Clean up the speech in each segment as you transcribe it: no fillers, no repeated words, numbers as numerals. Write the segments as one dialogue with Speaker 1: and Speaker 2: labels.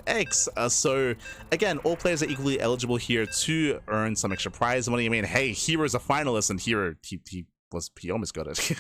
Speaker 1: X. So again, all players are equally eligible here to earn some extra prize money. I mean, hey, herO's a finalist, and herO he almost got it.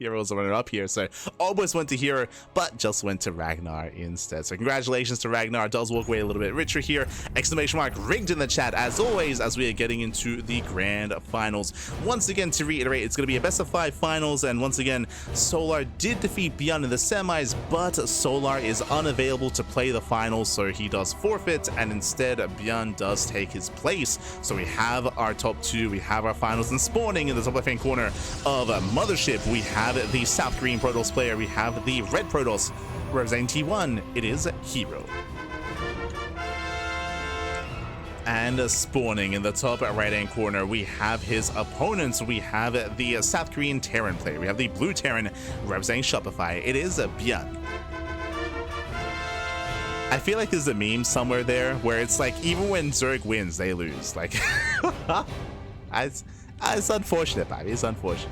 Speaker 1: herO's a runner up here, so almost went to herO, but just went to Ragnar instead. So congratulations to Ragnar. Does walk away a little bit richer here. Exclamation mark rigged in the chat as always, as we are getting into the grand finals. Once again, to reiterate, it's going to be a best of 5 finals, and once again, Solar did defeat ByuN in the semis, but Solar is unavailable to play the finals, so he does forfeit, and instead ByuN does take his place. So we have our top 2, we have our finals, and spawning in the top left-hand corner of Mothership, we have the South Green Protoss player, we have the Red Protoss representing T1, it is herO. And spawning in the top right-hand corner, we have his opponents. We have the South Korean Terran player, we have the Blue Terran representing Shopify, it is ByuN. I feel like there's a meme somewhere there where it's like, even when Zerg wins, they lose. Like, it's unfortunate, baby, it's unfortunate.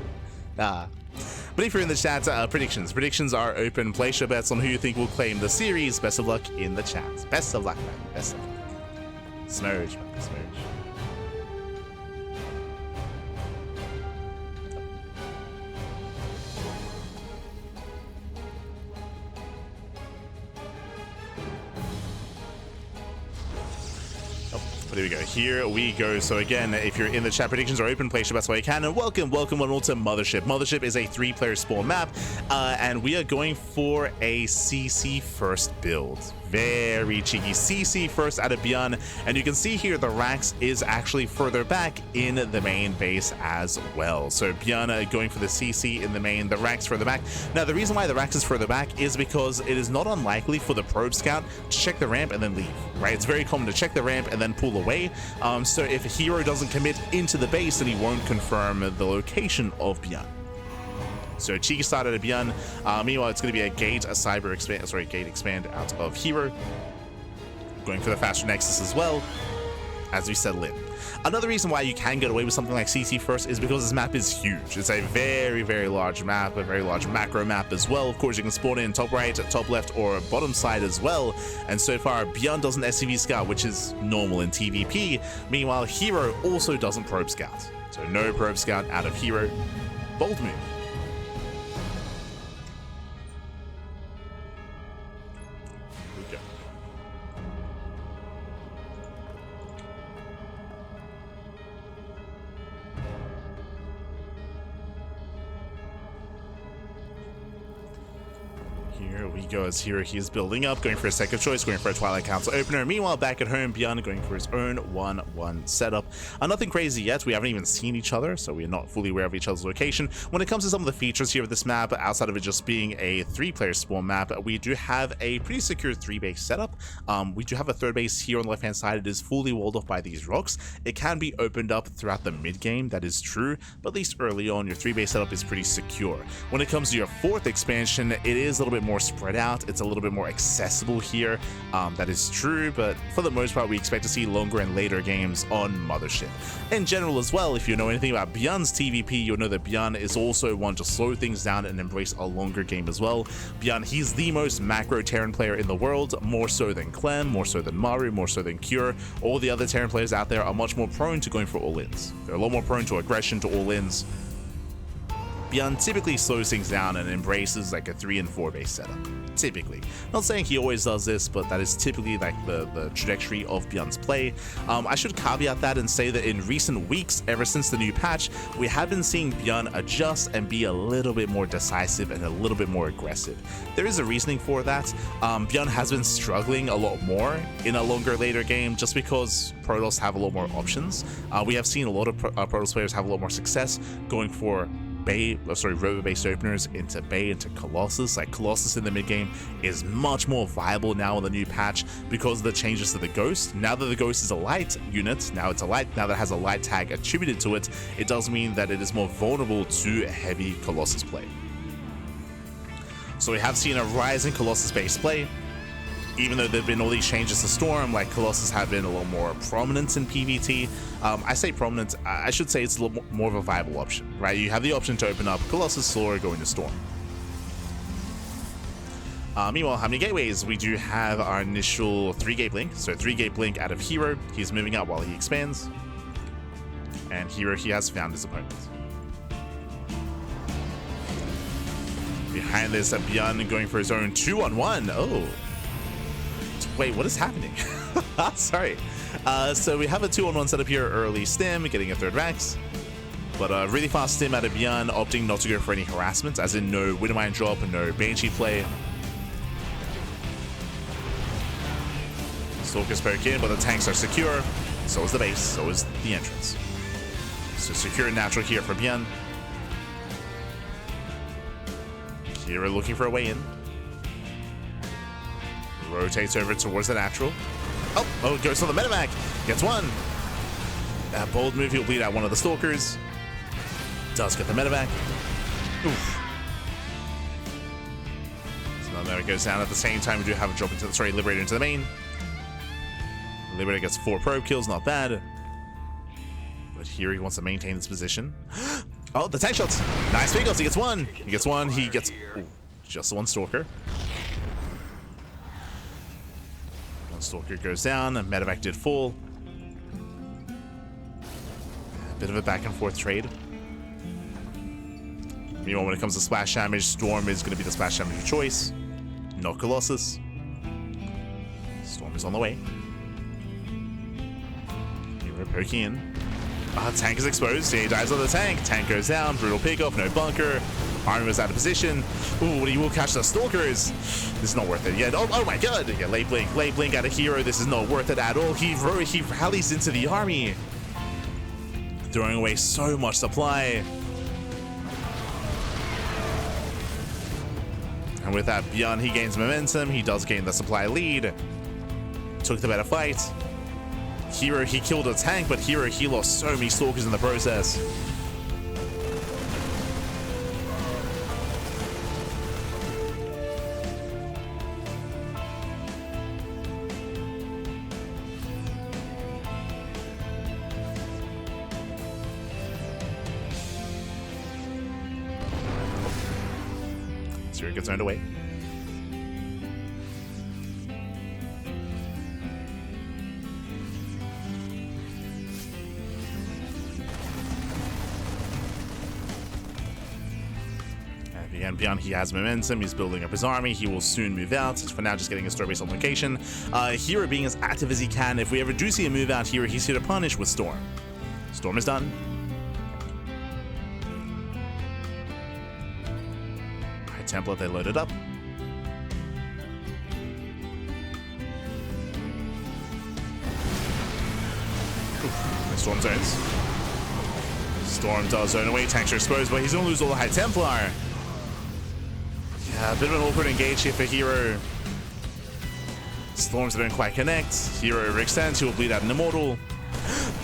Speaker 1: But if you're in the chat, predictions are open. Place your bets on who you think will claim the series. Best of luck in the chat. Best of luck, man. Best of luck. Smurge, man. Smurge. But here we go. Here we go. So again, if you're in the chat, predictions are open. Place your bets while you can. And welcome one all to Mothership. Mothership is a 3-player spawn map, and we are going for a CC first build. Very cheeky CC first out of ByuN, and you can see here the Rax is actually further back in the main base as well. So ByuN going for the CC in the main, the Rax further back. Now the reason why the Rax is further back is because it is not unlikely for the probe scout to check the ramp and then leave, right? It's very common to check the ramp and then pull away. So if herO doesn't commit into the base, then he won't confirm the location of ByuN. So cheeky start out of ByuN. Meanwhile, it's going to be a gate expand out of herO. Going for the faster nexus as well as we settle in. Another reason why you can get away with something like CC first is because this map is huge. It's a very, very large map, a very large macro map as well. Of course, you can spawn in top right, top left, or bottom side as well. And so far, ByuN doesn't SCV scout, which is normal in TVP. Meanwhile, herO also doesn't probe scout. So no probe scout out of herO. Bold move. Here we go as here he is building up, going for a second choice, going for a Twilight Council opener. Meanwhile, back at home, ByuN going for his own 1-1 setup. Nothing crazy yet. We haven't even seen each other, so we are not fully aware of each other's location. When it comes to some of the features here of this map, outside of it just being a 3-player spawn map, we do have a pretty secure 3-base setup. We do have a 3rd base here on the left-hand side. It is fully walled off by these rocks. It can be opened up throughout the mid-game, that is true, but at least early on, your 3-base setup is pretty secure. When it comes to your 4th expansion, it is a little bit more spread out. It's a little bit more accessible here. That is true, but for the most part, we expect to see longer and later games on Mothership. In general as well, if you know anything about ByuN's TVP, you'll know that ByuN is also one to slow things down and embrace a longer game as well. ByuN, he's the most macro Terran player in the world, more so than Clem, more so than Maru, more so than Cure. All the other Terran players out there are much more prone to going for all-ins. They're a lot more prone to aggression, to all-ins. ByuN typically slows things down and embraces like a 3 and 4 base setup. Typically. Not saying he always does this, but that is typically like the trajectory of ByuN's play. I should caveat that and say that in recent weeks, ever since the new patch, we have been seeing ByuN adjust and be a little bit more decisive and a little bit more aggressive. There is a reasoning for that. ByuN has been struggling a lot more in a longer later game just because Protoss have a lot more options. We have seen a lot of Protoss players have a lot more success going for river-based openers into Bay, into Colossus. Like Colossus in the mid-game is much more viable now in the new patch because of the changes to the Ghost. Now that the Ghost is a light unit, now that it has a light tag attributed to it, it does mean that it is more vulnerable to heavy Colossus play. So we have seen a rise in Colossus-based play. Even though there have been all these changes to Storm, like Colossus have been a little more prominent in PvT. I say prominent, I should say it's a little more of a viable option, right? You have the option to open up Colossus or go into Storm. Meanwhile, how many gateways? We do have our initial 3-gate blink. So 3-gate blink out of herO. He's moving out while he expands. And herO, he has found his opponent. Behind this, ByuN going for his own 2-on-1. Oh. Wait, what is happening? Sorry. So we have a 2-on-1 setup here. Early stim, getting a 3rd Rax. But a really fast stim out of ByuN, opting not to go for any harassment, as in no Widowmine drop and no Banshee play. Stalkers poke in, but the tanks are secure. So is the base, so is the entrance. So secure and natural here for ByuN. herO looking for a way in. Rotates over towards the natural. Oh, goes for the medevac. Gets one. A bold move, he'll bleed out one of the Stalkers. Does get the medevac. Oof. So now medevac goes down at the same time. We do have a drop into the, sorry, Liberator into the main. Liberator gets 4 probe kills, not bad. But here he wants to maintain this position. Oh, the tank shots. Nice pickles. He gets one. He gets one. He gets just one Stalker. One Stalker goes down. And medevac did fall. A bit of a back and forth trade. Meanwhile, when it comes to splash damage, Storm is going to be the splash damage of choice. Not Colossus. Storm is on the way. herO poking in. Tank is exposed. He dives on the tank. Tank goes down. Brutal pickoff. No bunker. Army was out of position. Ooh, he will catch the Stalkers. This is not worth it yet. Oh my god. Yeah, late blink out of herO. This is not worth it at all. He rallies into the army, throwing away so much supply. And with that, ByuN, he gains momentum. He does gain the supply lead. Took the better fight. herO, he killed a tank, but herO, he lost so many Stalkers in the process. So it gets turned away. And ByuN, he has momentum. He's building up his army. He will soon move out. For now, just getting a store-based on location. herO being as active as he can. If we ever do see a move out here, he's here to punish with Storm. Storm is done. Alright, template, they loaded up. Storm zones. Storm does zone away. Tanks are exposed, but he's going to lose all the High Templar. Yeah, a bit of an awkward engage here for herO. Storms don't quite connect. herO extends. He will bleed out an Immortal.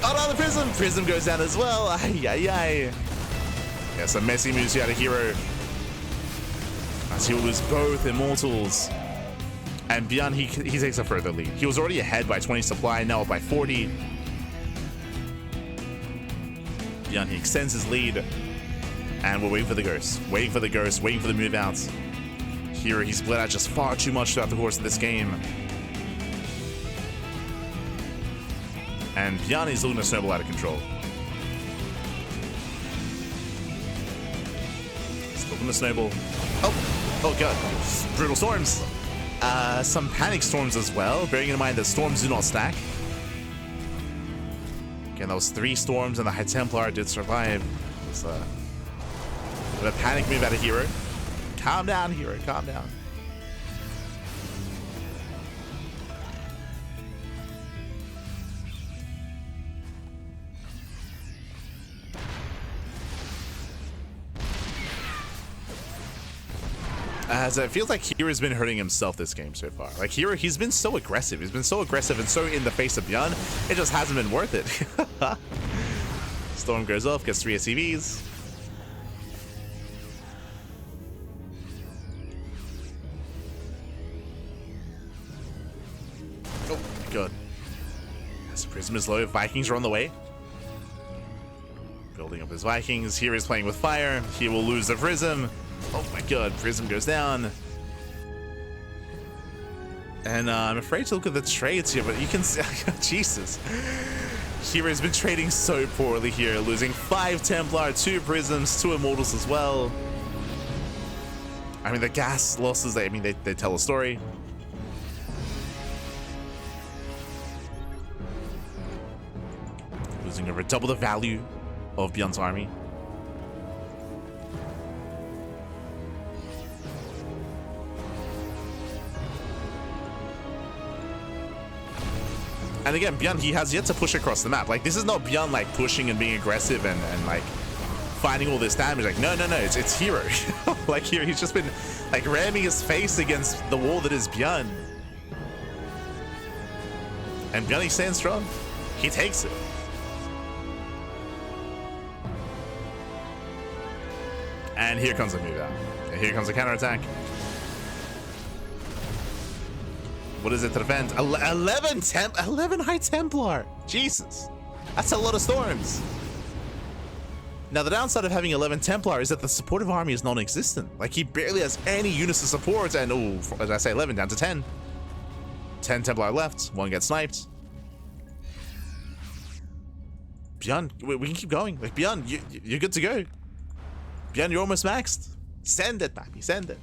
Speaker 1: Oh no, the Prism! Prism goes down as well. Ay, ay, ay. Yeah, some messy moves here out of herO. As he will lose both Immortals. And ByuN, he takes a further lead. He was already ahead by 20 supply, now up by 40. ByuN, he extends his lead. And we're waiting for the Ghost. Waiting for the Ghost, waiting for the move out. herO, he's bled out just far too much throughout the course of this game. And ByuN is looking to snowball out of control. He's looking to snowball. Oh god. Brutal Storms. Some Panic Storms as well, bearing in mind that Storms do not stack. Again, that was 3 Storms and the High Templar did survive. It was a panic move out of herO. Calm down, herO, calm down. As it feels like herO's been hurting himself this game so far. Like herO, he's been so aggressive. He's been so aggressive and so in the face of ByuN. It just hasn't been worth it. Storm goes off, gets 3 SCVs. Oh my god. As Prism is low, Vikings are on the way. Building up his Vikings. Here he's playing with fire. He will lose the Prism. Oh my god, Prism goes down. And I'm afraid to look at the trades here, but you can see, Jesus. hero's been trading so poorly here, losing 5 Templar, 2 Prisms, 2 Immortals as well. I mean, the gas losses, they tell a story. Losing over double the value of ByuN's army. And again, ByuN, he has yet to push across the map. Like, this is not ByuN like pushing and being aggressive and like finding all this damage. Like, no, it's herO. Like, here he's just been like ramming his face against the wall that is ByuN. And ByuN, he's staying strong. He takes it. And here comes a move out. And here comes a counterattack. What is it to defend? 11 High Templar. Jesus. That's a lot of storms. Now, the downside of having 11 Templar is that the supportive army is non-existent. Like, he barely has any units to support. And, oh, as I say, 11 down to 10. 10 Templar left. 1 gets sniped. ByuN, we can keep going. Like, ByuN, you're good to go. ByuN, you're almost maxed. Send it, papi. Send it.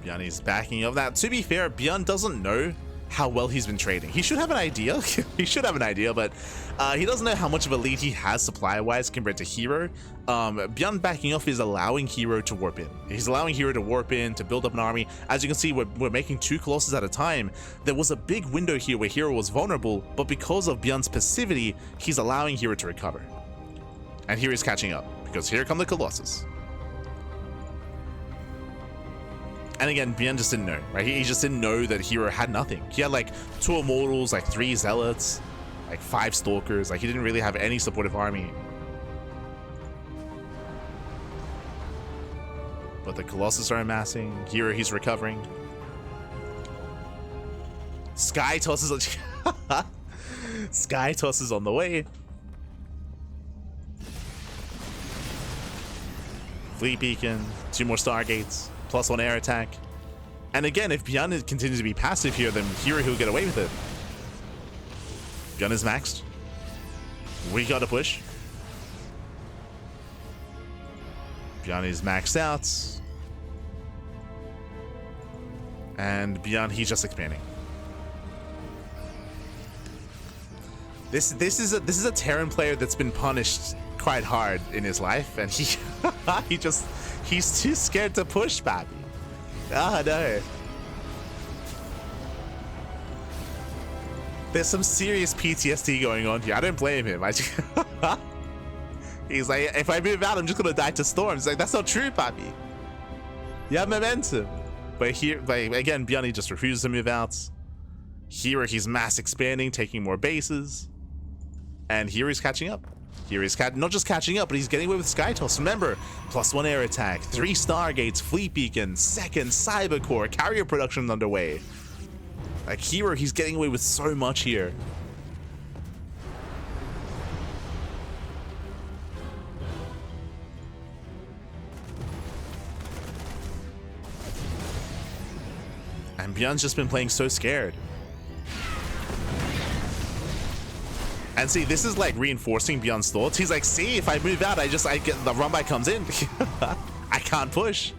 Speaker 1: ByuN is backing up that. To be fair, ByuN doesn't know how well he's been trading. He should have an idea. He should have an idea, but he doesn't know how much of a lead he has supply-wise compared to herO. ByuN backing off is allowing herO to warp in. He's allowing herO to warp in, to build up an army. As you can see, we're making 2 Colossus at a time. There was a big window here where herO was vulnerable, but because of ByuN's passivity, he's allowing herO to recover. And here he's catching up, because here come the Colossus. And again, ByuN just didn't know, right? He just didn't know that herO had nothing. He had like 2 Immortals, like 3 Zealots, like 5 Stalkers. Like, he didn't really have any supportive army. But the Colossus are amassing. herO, he's recovering. Sky Toss is Sky Toss is on the way. Fleet Beacon, 2 more Stargates. +1 air attack. And again, if ByuN continues to be passive here, then herO will get away with it. ByuN is maxed. We gotta push. ByuN is maxed out. And ByuN, he's just expanding. This is a Terran player that's been punished quite hard in his life, and he he's too scared to push, papi. Ah, no. There's some serious PTSD going on here. I don't blame him. He's like, if I move out, I'm just gonna die to storms. Like, that's not true, papi. You have momentum. But here, like, again, ByuN just refuses to move out. Here, he's mass expanding, taking more bases. And here he's catching up. Here he's not just catching up, but he's getting away with Sky Toss. Remember, +1 air attack, 3 Stargates, Fleet Beacon, 2nd Cyber Core, carrier production underway. Like, herO, he's getting away with so much here. And ByuN's just been playing so scared. And see, this is like reinforcing ByuN's thoughts. He's like, see, if I move out, I get the run by comes in. I can't push.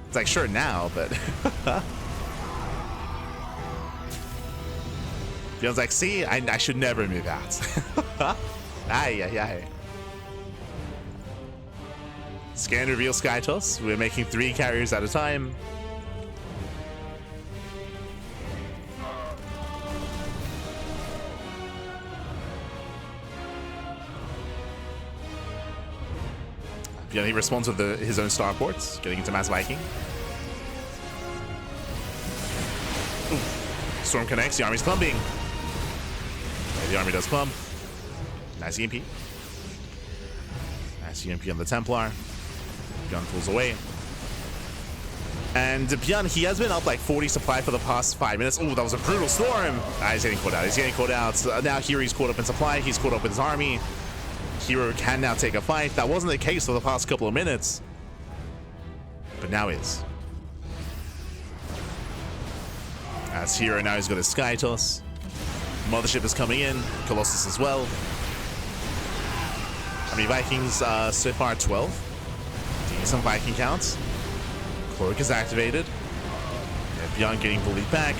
Speaker 1: It's like, sure now, but ByuN's like, see, I should never move out. Aye. Scan reveal Sky Toss. We're making 3 carriers at a time. ByuN, he responds with his own starports, getting into Mass Viking. Ooh. Storm connects, the army's clumping. Yeah, the army does clump. Nice EMP. Nice EMP on the Templar. ByuN pulls away. And ByuN, he has been up like 40 supply for the past 5 minutes. Oh, that was a brutal storm. He's getting caught out. Now here he's caught up in supply. He's caught up with his army. herO can now take a fight. That wasn't the case for the past couple of minutes. but now is. As herO now he's got his Sky Toss. Mothership is coming in. Colossus as well. How many Vikings so far? 12. Decent Viking counts. Cloak is activated. Yeah, ByuN getting bullied back.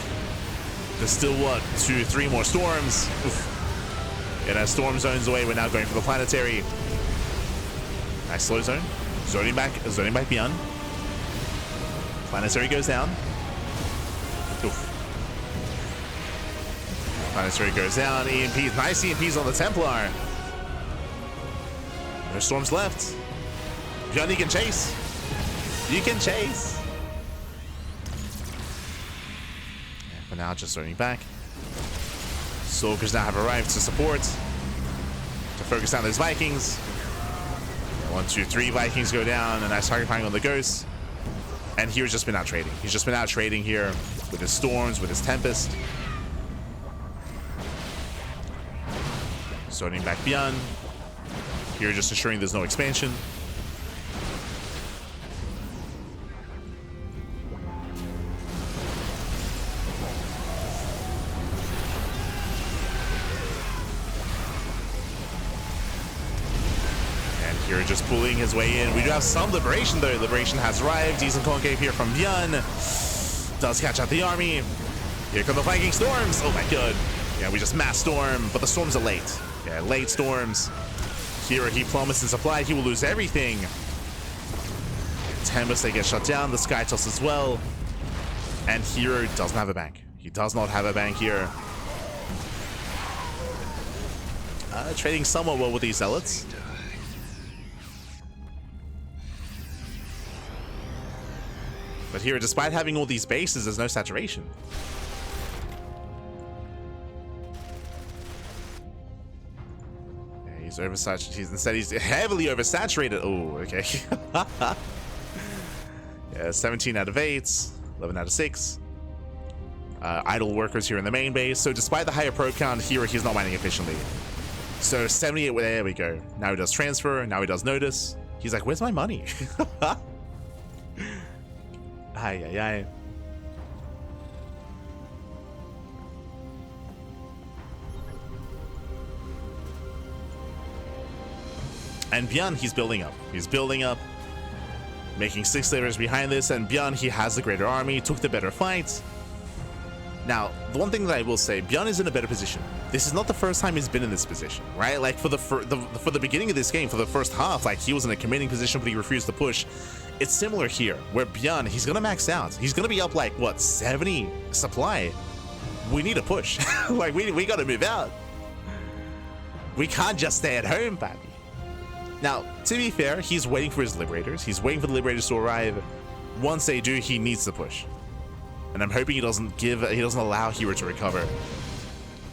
Speaker 1: There's still, what, 2, 3 more storms. Oof. Yeah, that storm zone's away. We're now going for the planetary. Nice slow zone. Zoning back ByuN. Planetary goes down. Oof. Planetary goes down. EMPs. Nice EMPs on the Templar. No storms left. ByuN, you can chase. You can chase. Yeah, but now just zoning back. Soldiers now have arrived to support. To focus down those Vikings. 1, 2, 3 Vikings go down, and nice target finding on the Ghost. And hero's just been out trading. He's just been out trading here with his Storms, with his Tempest. Zoning back ByuN. Here just ensuring there's no expansion. Here just pulling his way in. We do have some Liberation though. Liberation has arrived. Decent concave here from ByuN. Does catch out the army. Here come the Viking Storms. Oh my god. Yeah, we just mass storm, but the storms are late. Yeah, late storms. Here he plummets in supply. He will lose everything. Tempest, they get shut down. The Sky Toss as well. And herO doesn't have a bank. He does not have a bank here. Trading somewhat well with these Zealots. But here, despite having all these bases, there's no saturation. Yeah, he's oversaturated. Instead, he's heavily oversaturated. Oh, okay. Yeah, 17 out of 8, 11 out of 6. Idle workers here in the main base. So despite the higher probe count, here he's not mining efficiently. So 78, there we go. Now he does transfer. Now he does notice. He's like, where's my money? Ay, ay, ay. And ByuN, he's building up. He's building up, making 6 slavers behind this. And ByuN, he has the greater army, took the better fight. Now, the one thing that I will say, ByuN is in a better position. This is not the first time he's been in this position, right? Like for the beginning of this game, for the first half, like he was in a commanding position, but he refused to push. It's similar here, where ByuN, he's gonna max out. He's gonna be up like what, 70 supply. We need a push. Like we gotta move out. We can't just stay at home, baby. Now, to be fair, he's waiting for his Liberators. He's waiting for the Liberators to arrive. Once they do, he needs to push. And I'm hoping he doesn't allow herO to recover.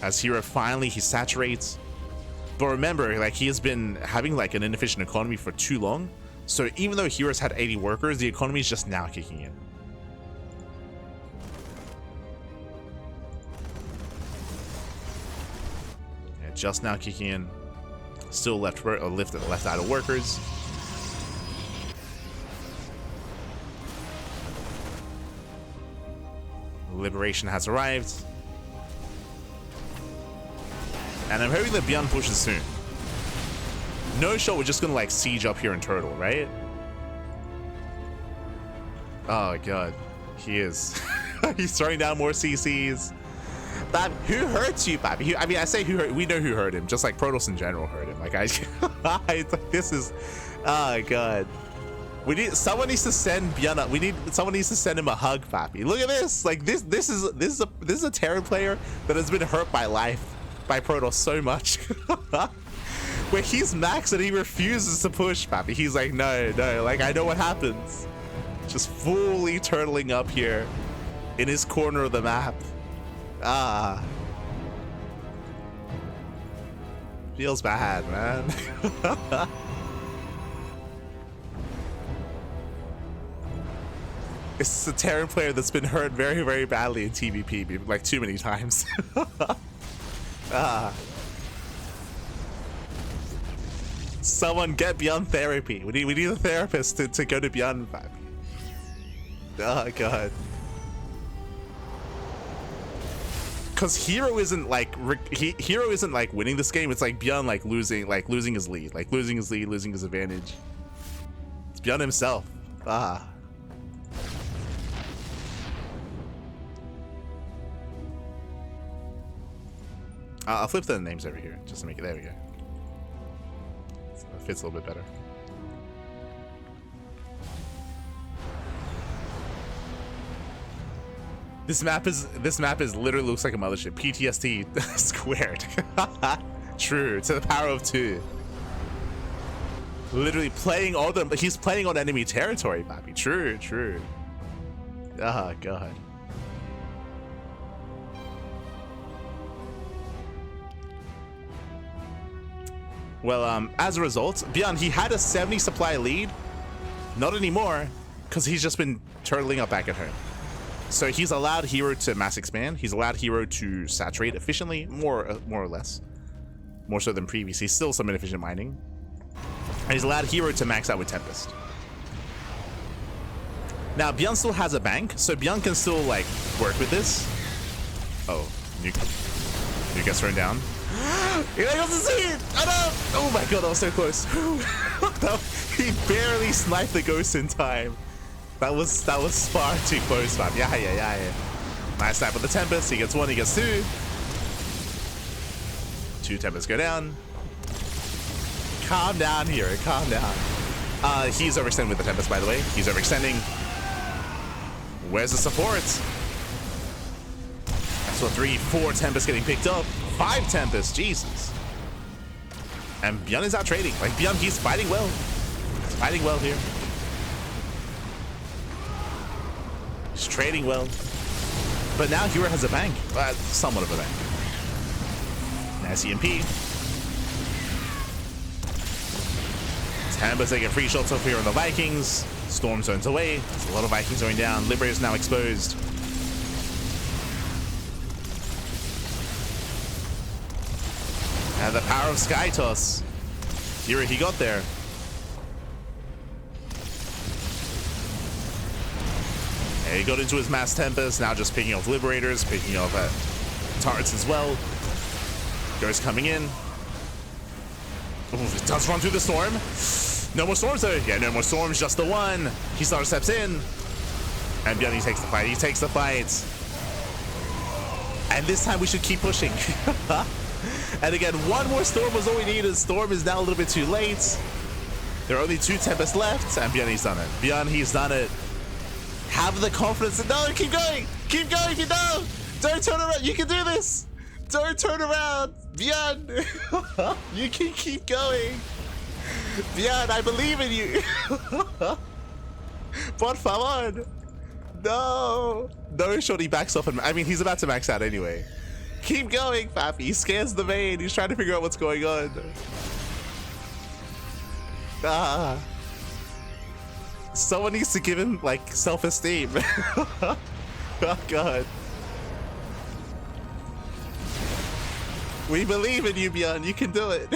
Speaker 1: As herO finally, he saturates. But remember, like he has been having like an inefficient economy for too long. So even though herO's had 80 workers, the economy is just now kicking in. Yeah, just now kicking in. Still left out of workers. Liberation has arrived. And I'm hoping that ByuN pushes soon. No shot, we're just gonna like siege up here in Turtle, right? Oh god, he is. He's throwing down more CCs. Bab, who hurts you, Bab? I mean, I say who hurt. We know who hurt him. Just like Protoss in general hurt him. Like this is. Oh god. Someone needs to send ByuN up. Someone needs to send him a hug, Pappy. Look at this. Like this is a Terran player that has been hurt by life, by Protoss so much. Where he's maxed and he refuses to push, Pappy. He's like, no, like I know what happens. Just fully turtling up here in his corner of the map. Ah. Feels bad, man. It's a Terran player that's been hurt very, very badly in TVP, like too many times. Ah. Someone get ByuN therapy. We need a therapist to go to ByuN. Oh god. Because herO isn't like herO isn't like winning this game. It's like ByuN like losing his lead, losing his advantage. It's ByuN himself. Ah. I'll flip the names over here just to make it. There we go. So it fits a little bit better. This map is literally looks like a mothership. PTSD squared. True, to the power of 2. Literally playing all the he's playing on enemy territory, Pappy. True, true. Oh god. Well, as a result, ByuN, he had a 70 supply lead. Not anymore, because he's just been turtling up back at home. So he's allowed herO to mass expand. He's allowed herO to saturate efficiently, more or less. More so than previously. Still some inefficient mining. And he's allowed herO to max out with Tempest. Now, ByuN still has a bank, so ByuN can still, like, work with this. Oh, nuke gets thrown down. He doesn't see it! Oh no! Oh my god, that was so close. He barely sniped the ghost in time. That was far too close, man. Yeah. Nice snipe with the Tempest. He gets 1, he gets 2. 2 Tempests go down. Calm down here, calm down. He's overextending with the Tempest, by the way. He's overextending. Where's the support? That's what 3, 4 Tempests getting picked up. 5 Tempests, Jesus. And ByuN is out trading. Like, ByuN, he's fighting well. He's fighting well here. He's trading well. But now herO has a bank. Somewhat of a bank. Nice EMP. Tempest taking free shots off here on the Vikings. Storm zones away. There's a lot of Vikings going down. Liberator's now exposed. And the power of Sky Toss. herO, he got there. And he got into his Mass Tempest, now just picking off Liberators, picking off turrets as well. Ghost coming in. Ooh, it does run through the storm. No more storms though. Yeah, no more storms, just the one. He starter steps in. And ByuN, he takes the fight. He takes the fight. And this time we should keep pushing. And again, one more storm was all we needed. Storm is now a little bit too late. There are only 2 Tempests left, and ByuN, he's done it. ByuN, he's done it. Have the confidence. No, keep going. Keep going. You know. Don't turn around. You can do this. Don't turn around. ByuN. You can keep going. ByuN, I believe in you. Por favor. No. No, Shorty backs off. I mean, he's about to max out anyway. Keep going, Pappy. He scans the main. He's trying to figure out what's going on. Someone needs to give him, like, self-esteem. Oh, God. We believe in you, ByuN. You can do it.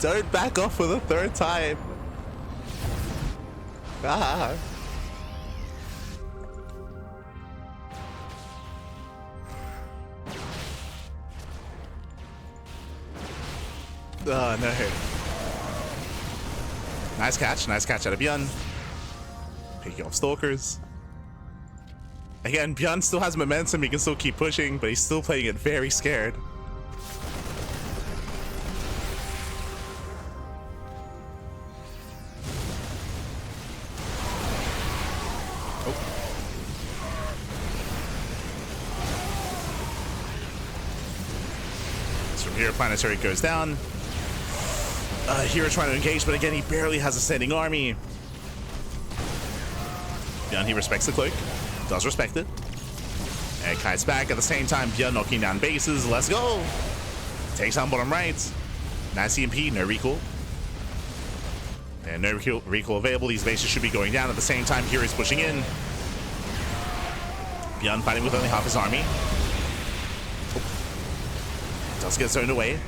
Speaker 1: Don't back off for the 3rd time. Oh, no. Nice catch out of ByuN. Picking off Stalkers. Again, ByuN still has momentum, he can still keep pushing, but he's still playing it very scared. So from here, Planetary goes down. herO trying to engage, but again, he barely has a standing army. ByuN, he respects the cloak. Does respect it. And kites back at the same time. ByuN knocking down bases. Let's go. Takes down bottom right. Nice EMP. No recall. And no recall available. These bases should be going down at the same time. herO's pushing in. ByuN fighting with only half his army. Oh. Does get zoned away.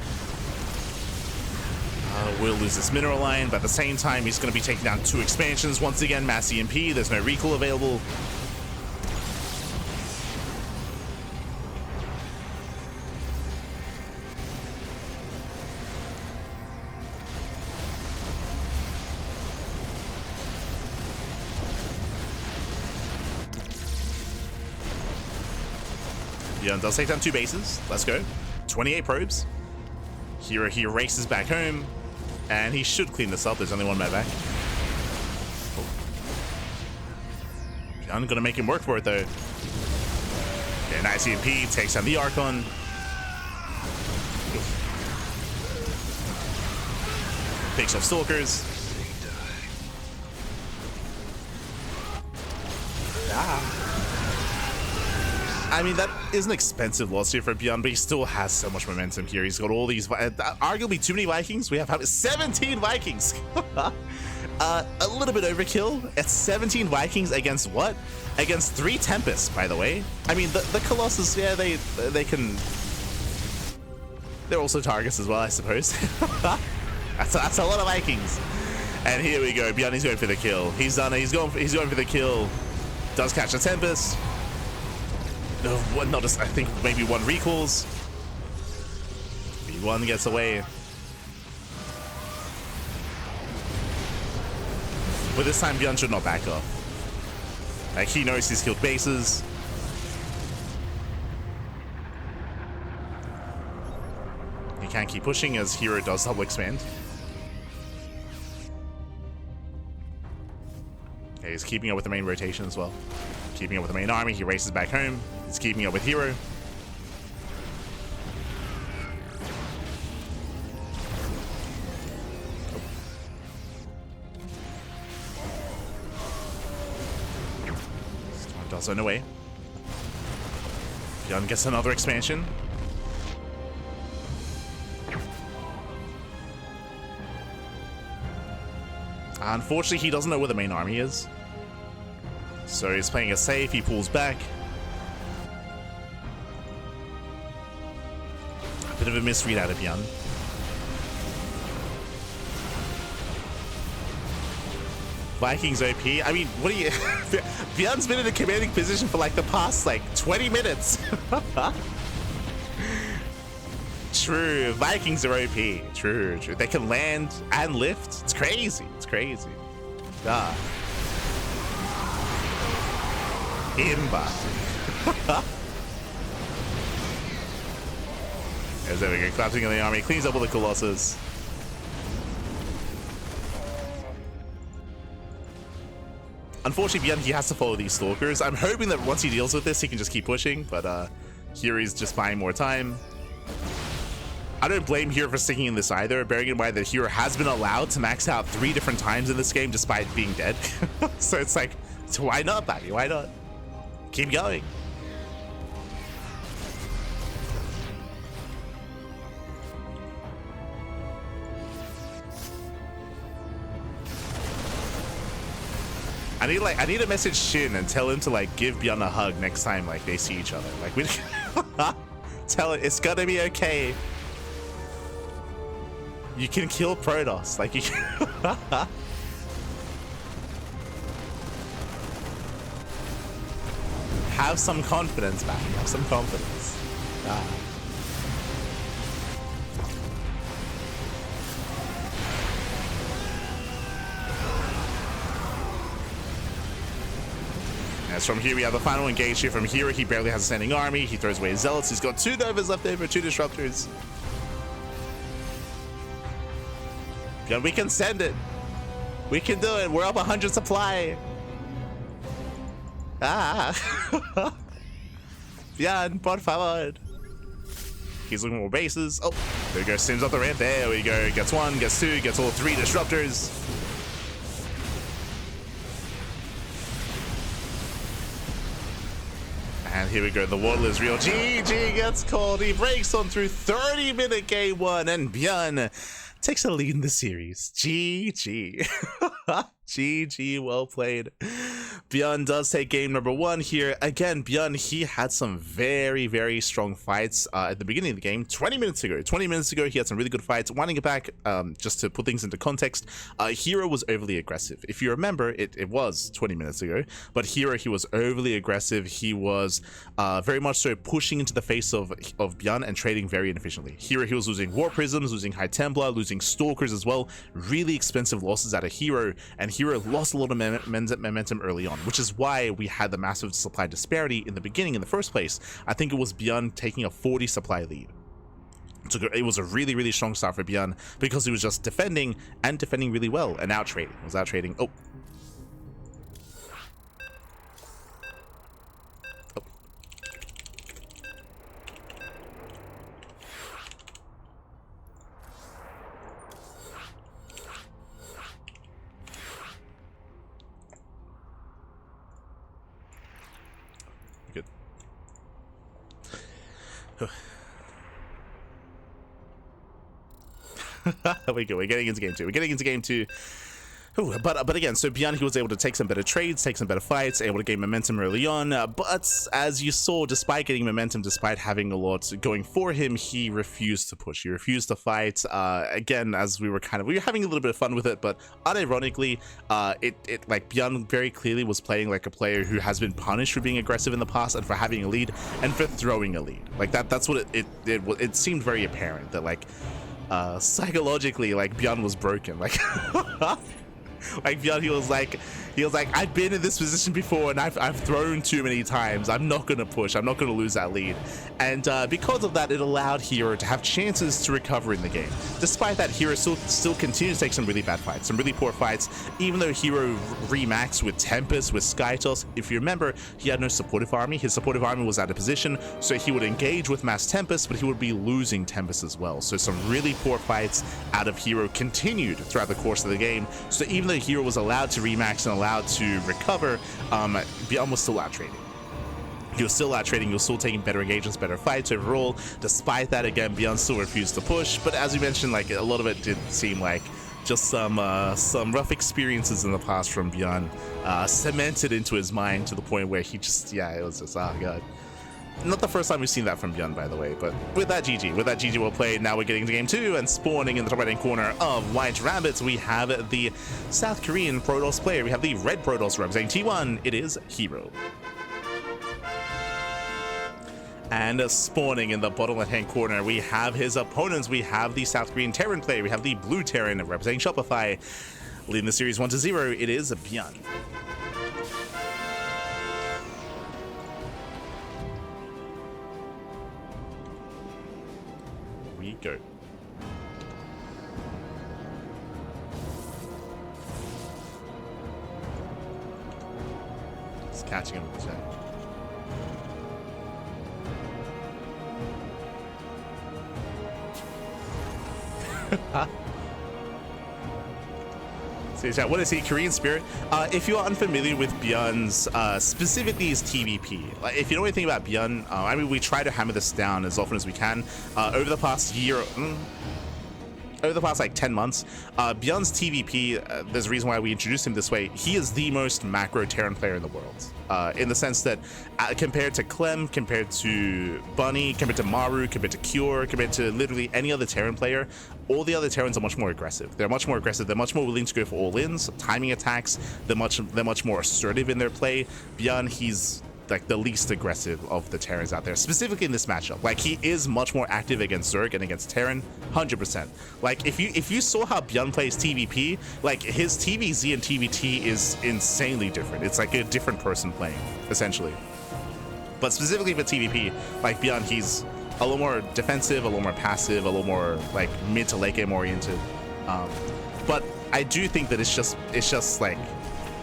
Speaker 1: Will lose this mineral line, but at the same time, he's going to be taking down 2 expansions. Once again, mass EMP. There's no recall available. ByuN does take down 2 bases. Let's go. 28 probes. herO, he races back home, and he should clean this up. There's only 1 med back. Oh. ByuN gonna make him work for it though. Yeah, nice EMP, takes down the Archon. Picks off Stalkers. I mean, that is an expensive loss here for ByuN, but he still has so much momentum here. He's got all these, arguably too many Vikings. We have 17 Vikings. A little bit overkill. It's 17 Vikings against what? Against 3 Tempests, by the way. I mean, the Colossus, yeah, they can... They're also targets as well, I suppose. That's a lot of Vikings. And here we go. ByuN, he's going for the kill. He's done it. He's going for the kill. Does catch the Tempest. Not just, I think maybe 1 recalls. ByuN gets away. But this time ByuN should not back up. Like, he knows he's killed bases. He can't keep pushing as herO does double expand. Okay, he's keeping up with the main rotation as well. Keeping up with the main army, he races back home. He's keeping up with herO. Storm does run away. ByuN gets another expansion. Unfortunately, he doesn't know where the main army is. So he's playing it safe, he pulls back. A bit of a misread out of ByuN. Vikings OP. I mean, what do you... ByuN's been in a commanding position for like the past like 20 minutes. True, Vikings are OP. True. They can land and lift. It's crazy. God. Imba. As there we go, collapsing in the army, cleans up all the Colossus. Unfortunately, ByuN, he has to follow these Stalkers. I'm hoping that once he deals with this, he can just keep pushing, but here he's just buying more time. I don't blame herO for sticking in this either, bearing in mind that herO has been allowed to max out 3 different times in this game despite being dead. So it's like, so why not, baby? Why not? Keep going. I need to message Shin and tell him to like give ByuN a hug next time like they see each other. Like we tell it it's gonna be okay. You can kill Protoss. Like you have some confidence, man. Have some confidence. As from here, we have the final engage here from herO. He barely has a standing army. He throws away his Zealots. He's got 2 Novas left over, 2 Disruptors. Yeah, we can send it. We can do it. We're up 100 supply. ByuN, por favor. He's looking for more bases. Oh, there we go. Sims up the ramp. There we go. Gets 1, gets 2, gets all 3 Disruptors. And here we go, the waddle is real. GG gets called. He breaks on through 30-minute game 1, and ByuN takes a lead in the series. GG. GG, well played. ByuN does take game number 1 here. Again, ByuN, he had some very, very strong fights at the beginning of the game. 20 minutes ago, he had some really good fights. Winding it back, just to put things into context, herO was overly aggressive. If you remember, it was 20 minutes ago, but herO, he was overly aggressive. He was very much so pushing into the face of ByuN and trading very inefficiently. herO, he was losing War Prisms, losing High Templar, losing Stalkers as well. Really expensive losses out of herO, and herO lost a lot of momentum early on, which is why we had the massive supply disparity in the beginning in the first place. I think it was ByuN taking a 40 supply lead. So it was a really, really strong start for ByuN because he was just defending and defending really well and out trading. Was out trading. Oh. Good. We're getting into game 2. We're getting into game 2. Ooh, but again, so ByuN, he was able to take some better trades, take some better fights, able to gain momentum early on. But as you saw, despite getting momentum, despite having a lot going for him, he refused to push. He refused to fight. Again, as we were having a little bit of fun with it, but unironically, like ByuN very clearly was playing like a player who has been punished for being aggressive in the past and for having a lead and for throwing a lead. Like that's what it seemed very apparent that like psychologically, like ByuN was broken. Like like ByuN, he was like, I've been in this position before and I've thrown too many times. I'm not gonna push. I'm not gonna lose that lead. And because of that, it allowed herO to have chances to recover in the game. Despite that, herO still continues to take some really bad fights, some really poor fights. Even though herO remaxed with Tempest, with Skytoss, if you remember, he had no supportive army. His supportive army was out of position, so he would engage with Mass Tempest, but he would be losing Tempest as well. So some really poor fights out of herO continued throughout the course of the game. So even though herO was allowed to remax and allowed to recover, ByuN was still out trading. He was still out trading, he was still taking better engagements, better fights overall. Despite that, again, ByuN still refused to push. But as you mentioned, like a lot of it did seem like just some rough experiences in the past from ByuN cemented into his mind to the point where he just, it was just, oh god. Not the first time we've seen that from ByuN, by the way, but with that GG well played, now we're getting to game 2, and spawning in the top right-hand corner of White Rabbits, we have the South Korean Protoss player. We have the red Protoss representing T1. It is herO. And spawning in the bottom left-hand corner, we have his opponents. We have the South Korean Terran player. We have the blue Terran representing Shopify. Leading the series 1-0, it is ByuN. We go. Just catching him with the check. So what is he? Korean Spirit? If you are unfamiliar with ByuN's, specifically his TVP, if you know anything about ByuN, I mean, we try to hammer this down as often as we can. Over the past year, over the past like 10 months, ByuN's TVP, there's a reason why we introduced him this way. He is the most macro Terran player in the world, in the sense that compared to Clem, compared to Bunny, compared to Maru, compared to Cure, compared to literally any other Terran player, all the other Terrans are much more aggressive. They're much more aggressive. They're much more willing to go for all-ins, timing attacks. They're much more assertive in their play. ByuN, he's like the least aggressive of the Terrans out there, specifically in this matchup. Like, he is much more active against Zerg and against Terran, 100%. Like, if you saw how ByuN plays TVP, like his TVZ and TVT is insanely different. It's like a different person playing, essentially. But specifically for TVP, like ByuN, he's a little more defensive, a little more passive, a little more like mid to late game oriented. But I do think that it's just like,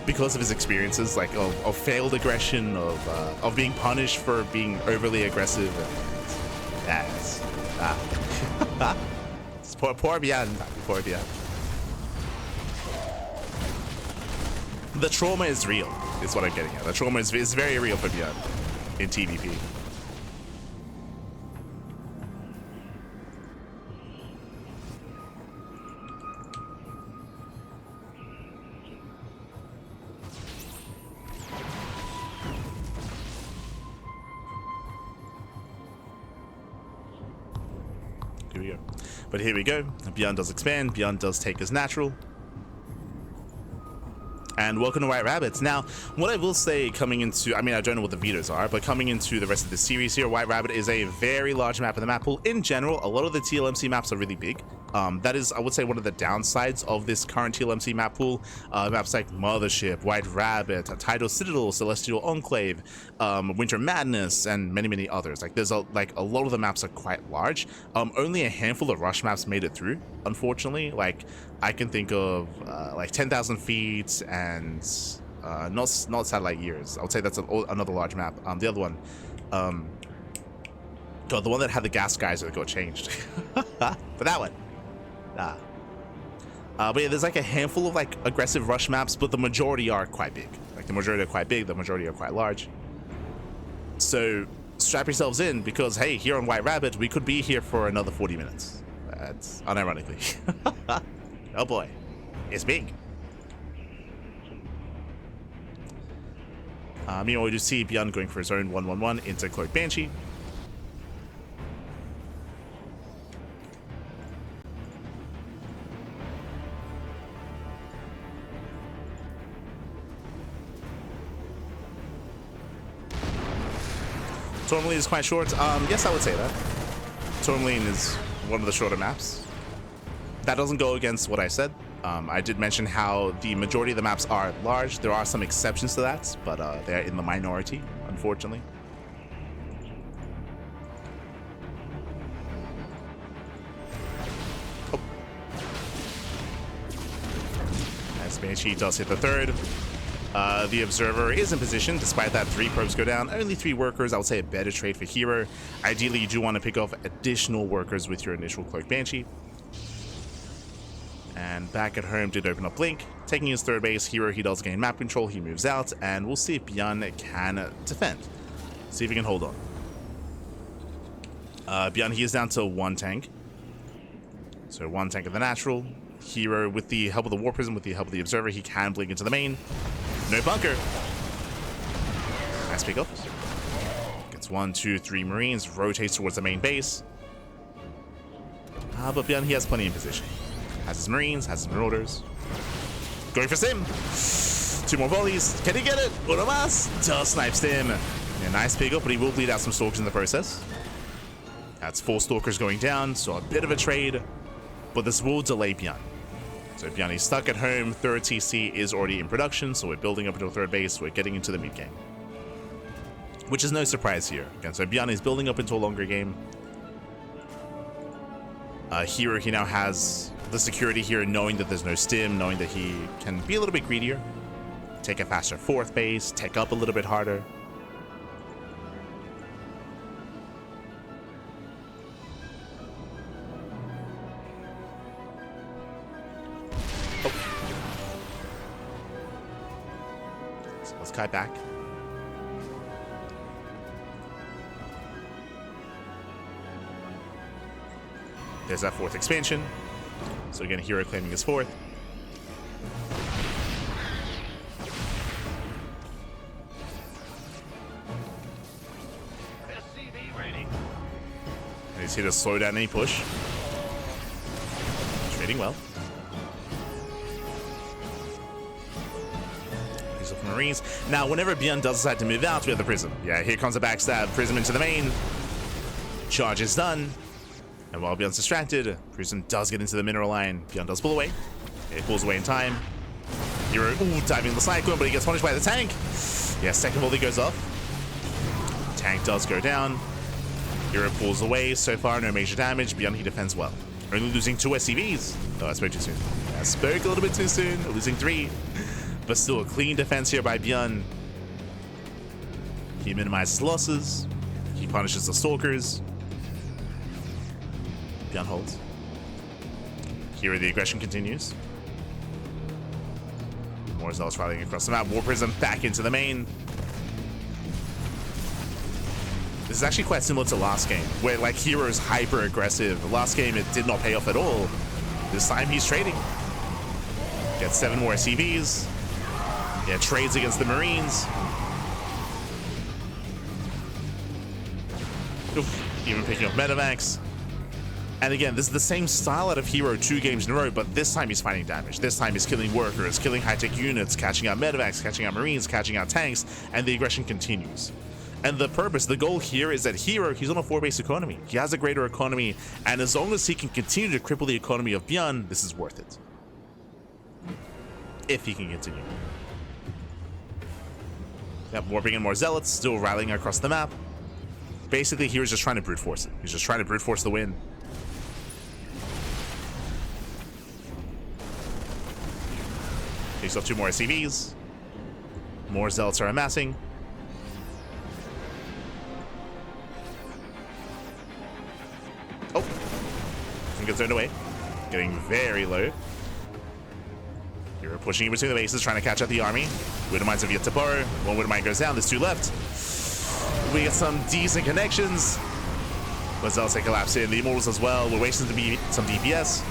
Speaker 1: because of his experiences, like of failed aggression, of being punished for being overly aggressive. Yes. Poor ByuN. Poor ByuN. The trauma is real, is what I'm getting at. The trauma is very real for ByuN in TVP. we go. But here we go. ByuN does expand. ByuN does take his natural. And welcome to White Rabbits. Now, what I will say coming into, I mean, I don't know what the vetoes are, but coming into the rest of the series here, White Rabbit is a very large map in the map pool. In general, a lot of the TLMC maps are really big. That is, I would say, one of the downsides of this current TLMC map pool. Maps like Mothership, White Rabbit, Tidal Citadel, Celestial Enclave, Winter Madness, and many, many others. Like, there's a lot of the maps are quite large. Only a handful of rush maps made it through, unfortunately. Like, I can think of like 10,000 feet and not Satellite Years. I would say that's another large map. The other one, God, the one that had the gas geyser that got changed. But that one. But yeah, there's like a handful of like aggressive rush maps, but the majority are quite big. Like the majority are quite big, the majority are quite large. So strap yourselves in because hey, here on White Rabbit, we could be here for another 40 minutes. That's unironically. Oh boy, it's big. Meanwhile, we do see ByuN going for his own 1/1/1 into Cloak Banshee. Tourmaline is quite short. Yes, I would say that. Tourmaline is one of the shorter maps. That doesn't go against what I said. I did mention how the majority of the maps are large. There are some exceptions to that, but they're in the minority, unfortunately. Oh. As Banshee does hit the third. The Observer is in position, despite that 3 probes go down. Only 3 workers, I would say a better trade for herO. Ideally, you do want to pick off additional workers with your initial Cloak Banshee. And back at home did open up Blink. Taking his third base, herO, he does gain map control, he moves out, and we'll see if ByuN can defend. See if he can hold on. ByuN, he is down to 1 tank. So 1 tank of the natural. herO, with the help of the War Prism, with the help of the Observer, he can blink into the main. No bunker. Nice pickup. Gets 1, 2, 3 Marines, rotates towards the main base. But ByuN, he has plenty in position. Has his Marines, has his Marauders. Going for Sim. 2 more volleys. Can he get it? Uno más. Just snipes him. Yeah, nice pickup, but he will bleed out some Stalkers in the process. That's 4 Stalkers going down, so a bit of a trade. But this will delay ByuN. So ByuN is stuck at home. 3rd TC is already in production, so we're building up into a 3rd base. We're getting into the mid game, which is no surprise here. Again, so ByuN is building up into a longer game. herO, he now has the security here, knowing that there's no stim, knowing that he can be a little bit greedier, take a faster 4th base, tech up a little bit harder. So let's kite back. There's that 4th expansion. So again, herO claiming his 4th. And he's here to slow down any push. Trading well. He's looking for Marines. Now, whenever ByuN does decide to move out, we have the Prism. Yeah, here comes a backstab. Prism into the main. Charge is done. And while ByuN's distracted, Prism does get into the mineral line. ByuN does pull away. He pulls away in time. herO, diving the Cyclone, but he gets punished by the tank. Yeah, second volley goes off. Tank does go down. herO pulls away. So far, no major damage. ByuN, he defends well. Only losing 2 SCVs. Oh, I spoke too soon. I spoke a little bit too soon. Losing 3. But still a clean defense here by ByuN. He minimizes losses. He punishes the Stalkers. ByuN holds. herO, the aggression continues. More Zealots riding across the map. War Prism back into the main. This is actually quite similar to last game, where like herO's hyper aggressive. Last game it did not pay off at all. This time he's trading. Gets 7 more SCVs. Yeah, trades against the Marines. Oof, even picking up Metamax. And again, this is the same style out of herO 2 games in a row, but this time he's finding damage. This time he's killing workers, killing high-tech units, catching out medevacs, catching out marines, catching out tanks, and the aggression continues. And the purpose, the goal here is that herO, he's on a 4-base economy. He has a greater economy, and as long as he can continue to cripple the economy of ByuN, this is worth it. If he can continue. Yep, more bringing more zealots, still rallying across the map. Basically, hero's just trying to brute force it. He's just trying to brute force the win. Takes off 2 more SCVs. More zealots are amassing. Oh, and gets turned away. Getting very low. herO pushing in between the bases, trying to catch up the army. Widow Mines have yet to borrow. One Widow Mine goes down. There's 2 left. We get some decent connections. But Zealots, they collapse in. The Immortals as well. We're wasting some DPS.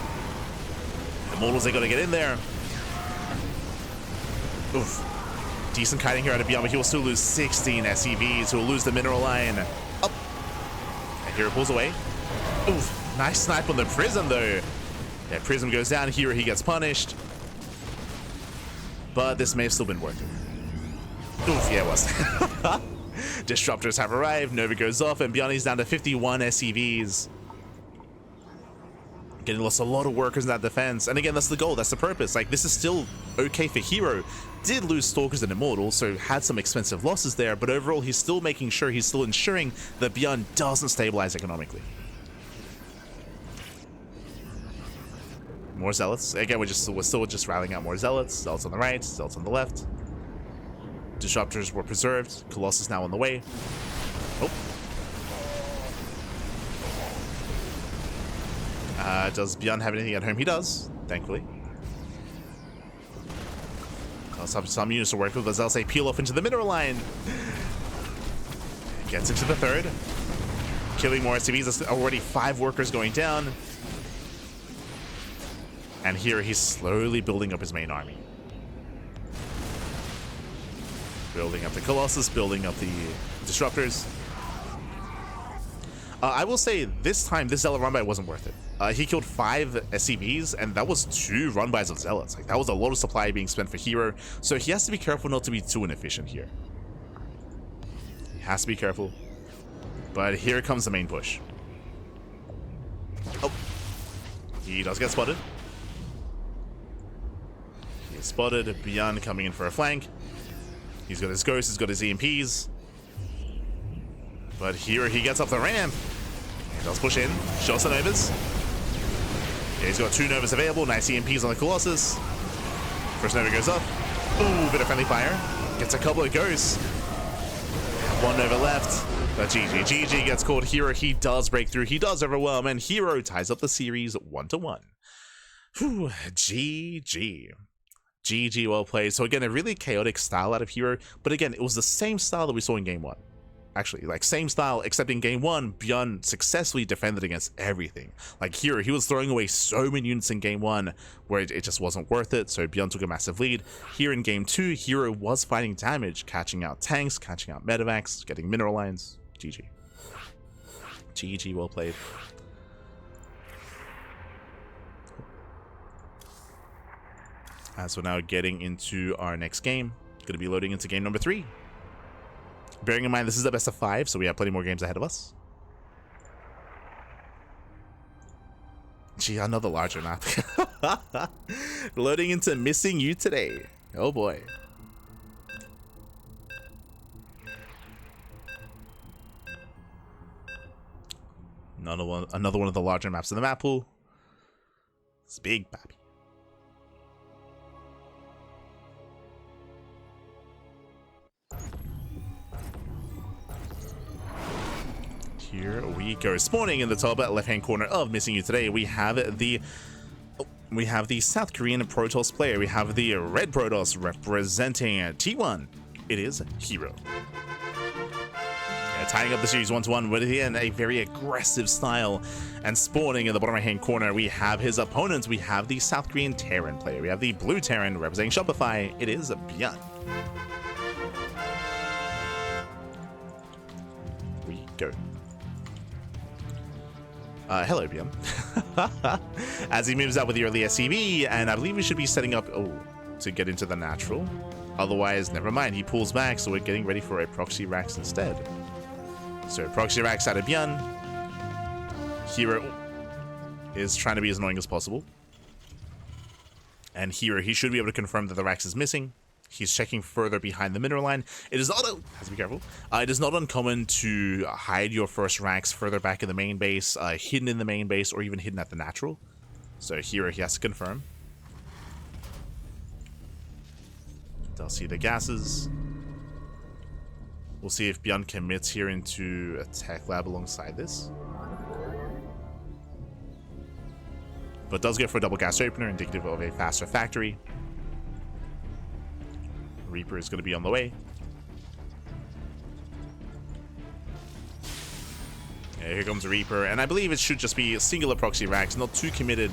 Speaker 1: The Immortals, they got to get in there. Oof. Decent kiting here out of ByuN, but he will still lose 16 SCVs. He'll lose the mineral line. Up. And herO pulls away. Oof. Nice snipe on the Prism, though. Yeah, Prism goes down. herO, he gets punished. But this may have still been worth it. Oof, yeah, it was. Disruptors have arrived. Nova goes off, and ByuN is down to 51 SCVs. Getting lost a lot of workers in that defense. And again, that's the goal. That's the purpose. Like, this is still okay for herO. Did lose Stalkers and Immortals, so had some expensive losses there. But overall, he's still making sure, he's still ensuring that ByuN doesn't stabilize economically. More Zealots. Again, we're still just rallying out more Zealots. Zealots on the right, Zealots on the left. Disruptors were preserved. Colossus now on the way. Oh. Does ByuN have anything at home? He does, thankfully. Some units to work with, as I'll say, peel off into the mineral line. Gets into the 3rd. Killing more SCVs. There's already 5 workers going down. And here he's slowly building up his main army. Building up the Colossus, building up the Disruptors. I will say, this time, this Zealot run-by wasn't worth it. He killed 5 SCVs, and that was 2 run-bys of Zealots. Like, that was a lot of supply being spent for herO, so he has to be careful not to be too inefficient here. He has to be careful. But here comes the main push. Oh. He does get spotted. He's spotted. ByuN coming in for a flank. He's got his Ghosts, he's got his EMPs. But here he gets up the ramp. He does push in. Shots the Novas. Yeah, he's got 2 Novas available. Nice EMPs on the Colossus. First Nova goes up. Ooh, bit of friendly fire. Gets a couple of Ghosts. 1 Nova left. But GG gets caught. herO, he does break through. He does overwhelm. And herO ties up the series 1-1. Whew, GG. GG, well played. So again, a really chaotic style out of herO, but again, it was the same style that we saw in game 1. Actually, like, same style, except in game 1, ByuN successfully defended against everything. Like herO, he was throwing away so many units in game 1 where it just wasn't worth it, so ByuN took a massive lead. Here in game 2, herO was fighting damage, catching out tanks, catching out medevacs, getting mineral lines. GG. GG, well played. So now getting into our next game. Going to be loading into game number 3. Bearing in mind this is the best of 5, so we have plenty more games ahead of us. Gee, another larger map. Loading into Missing You today. Oh boy. Another one of the larger maps in the map pool. It's big, pappy. Here we go. Spawning in the top left-hand corner of Missing You today, we have the South Korean Protoss player. We have the red Protoss representing T1. It is herO. Yeah, tying up the series 1-1 with in a very aggressive style. And spawning in the bottom right-hand corner, we have his opponents. We have the South Korean Terran player. We have the blue Terran representing Shopify. It is ByuN. We go. Hello, ByuN. As he moves out with the early SCV, and I believe we should be setting up to get into the natural. Otherwise, never mind. He pulls back, so we're getting ready for a proxy Rax instead. So proxy Rax out of ByuN. herO is trying to be as annoying as possible. And here, he should be able to confirm that the Rax is missing. He's checking further behind the mineral line. It is not, has to be careful. It is not uncommon to hide your first Rax further back in the main base, hidden in the main base, or even hidden at the natural. So here he has to confirm. They'll see the gases. We'll see if ByuN commits here into a tech lab alongside this. But does go for a double gas opener, indicative of a faster factory. Reaper is going to be on the way. Yeah, here comes the Reaper, and I believe it should just be a singular proxy Rax, not too committed.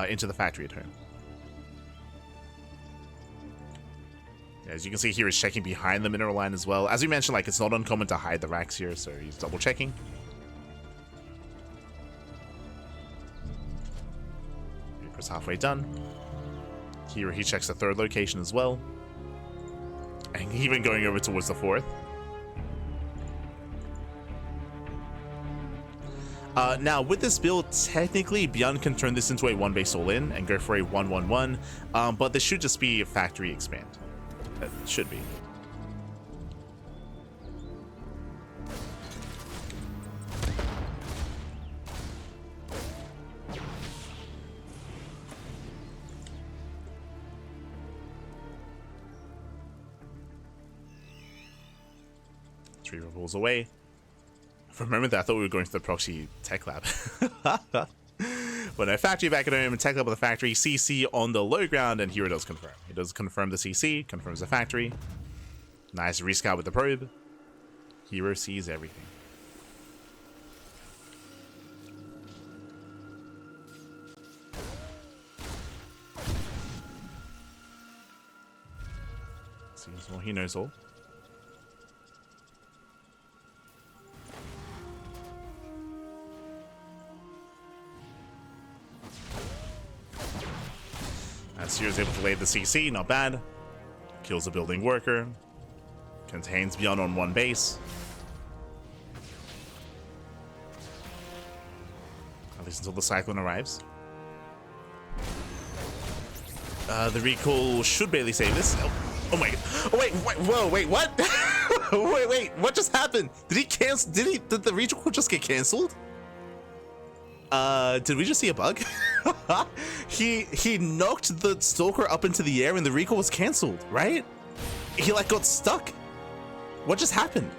Speaker 1: Into the factory at home. As you can see here, he's checking behind the mineral line as well. As we mentioned, like, it's not uncommon to hide the Rax here, so he's double checking. Reaper's halfway done. Here he checks the third location as well. And even going over towards the fourth. Now, with this build, technically, ByuN can turn this into a one base all-in and go for a 1-1-1. But this should just be a factory expand. That should be. Three rolls away. For a moment there, I thought we were going to the proxy tech lab. But no, factory back at home, and tech lab with the factory, CC on the low ground, and here it does confirm. It does confirm the CC, confirms the factory. Nice rescout with the probe. herO sees everything. Seems well, he knows all. Seer is able to lay the CC, not bad. Kills a building worker. Contains ByuN on one base. At least until the Cyclone arrives. The recall should barely save this. Oh my god. Oh wait, whoa, wait, what? wait, what just happened? Did he cancel? Did the recall just get cancelled? Did we just see a bug? He knocked the Stalker up into the air and the recall was cancelled, right? He like got stuck. What just happened?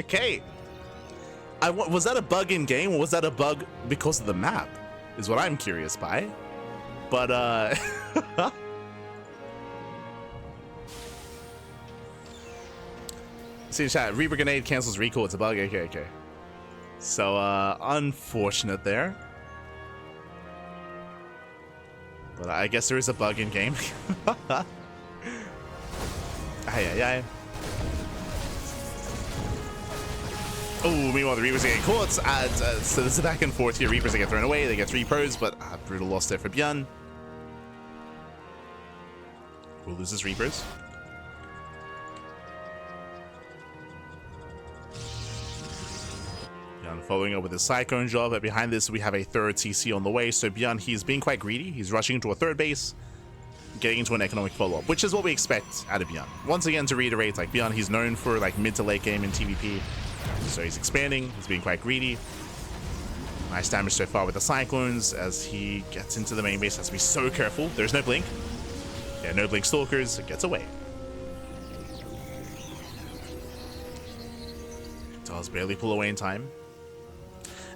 Speaker 1: Okay. Was that a bug in game, or was that a bug because of the map? Is what I'm curious by. But see, chat, Reaper Grenade cancels recall, it's a bug. Okay. So, unfortunate there. But I guess there is a bug in game. Aye. Oh, meanwhile, the Reapers are getting caught. So there's a back and forth here. Reapers, they get thrown away. They get 3 pros, but brutal loss there for ByuN. We'll lose his Reapers. Following up with his Cyclone job, but behind this we have a third TC on the way. So ByuN, he's being quite greedy. He's rushing into a third base, getting into an economic follow-up, which is what we expect out of ByuN. Once again, to reiterate, like ByuN, he's known for like mid to late game in TVP. So he's expanding, he's being quite greedy. Nice damage so far with the Cyclones as he gets into the main base. Has to be so careful. There's no blink. Yeah, no blink Stalkers. It gets away. Does barely pull away in time.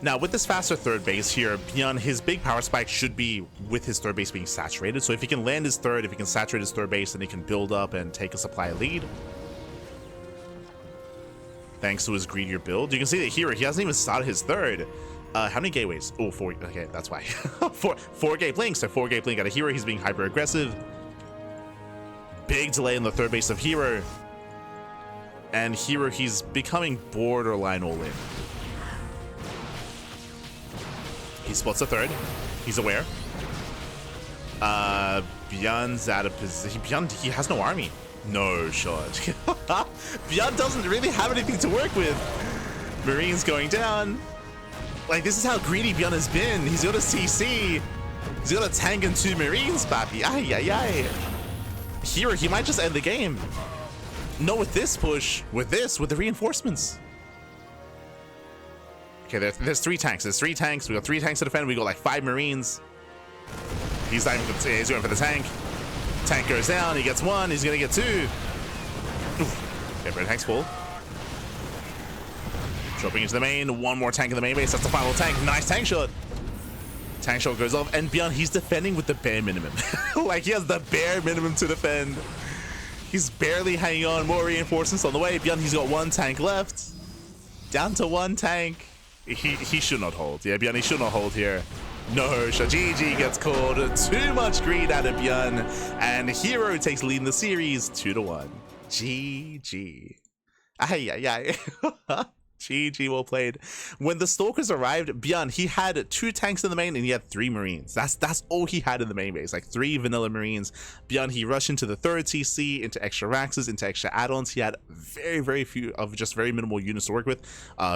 Speaker 1: Now, with this faster third base here, ByuN, his big power spike should be with his third base being saturated. So if he can land his third, if he can saturate his third base, then he can build up and take a supply lead. Thanks to his greedier build. You can see that here, he hasn't even started his third. How many gateways? Oh, 4. Okay, that's why. four gate blinks. So 4 gate blink out of herO. He's being hyper aggressive. Big delay in the third base of herO. And herO, he's becoming borderline all in. He spots a third. He's aware. ByuN's out of position. ByuN, he has no army. No shot. ByuN doesn't really have anything to work with. Marines going down. Like, this is how greedy ByuN has been. He's got a CC. He's got a tank and 2 Marines, papi. Ay, ay, ay. herO, he might just end the game. No, with this push. With the reinforcements. Okay, there's 3 tanks. There's 3 tanks. We got 3 tanks to defend. We got like 5 Marines. He's going for the tank. Tank goes down. He gets 1. He's going to get 2. Oof. Okay, red tank's full. Dropping into the main. 1 more tank in the main base. That's the final tank. Nice tank shot. Tank shot goes off. And ByuN, he's defending with the bare minimum. Like, he has the bare minimum to defend. He's barely hanging on. More reinforcements on the way. ByuN, he's got 1 tank left. Down to 1 tank. He should not hold. Yeah, ByuN, he should not hold here. No, GG gets called. Too much greed out of ByuN. And herO takes lead in the series 2-1. GG. Ay, ay, ay. GG, well played. When the Stalkers arrived, ByuN, he had 2 tanks in the main and he had 3 Marines. That's all he had in the main base, like 3 vanilla Marines. ByuN, he rushed into the 3rd TC, into extra Raxes, into extra add-ons. He had very few of just very minimal units to work with,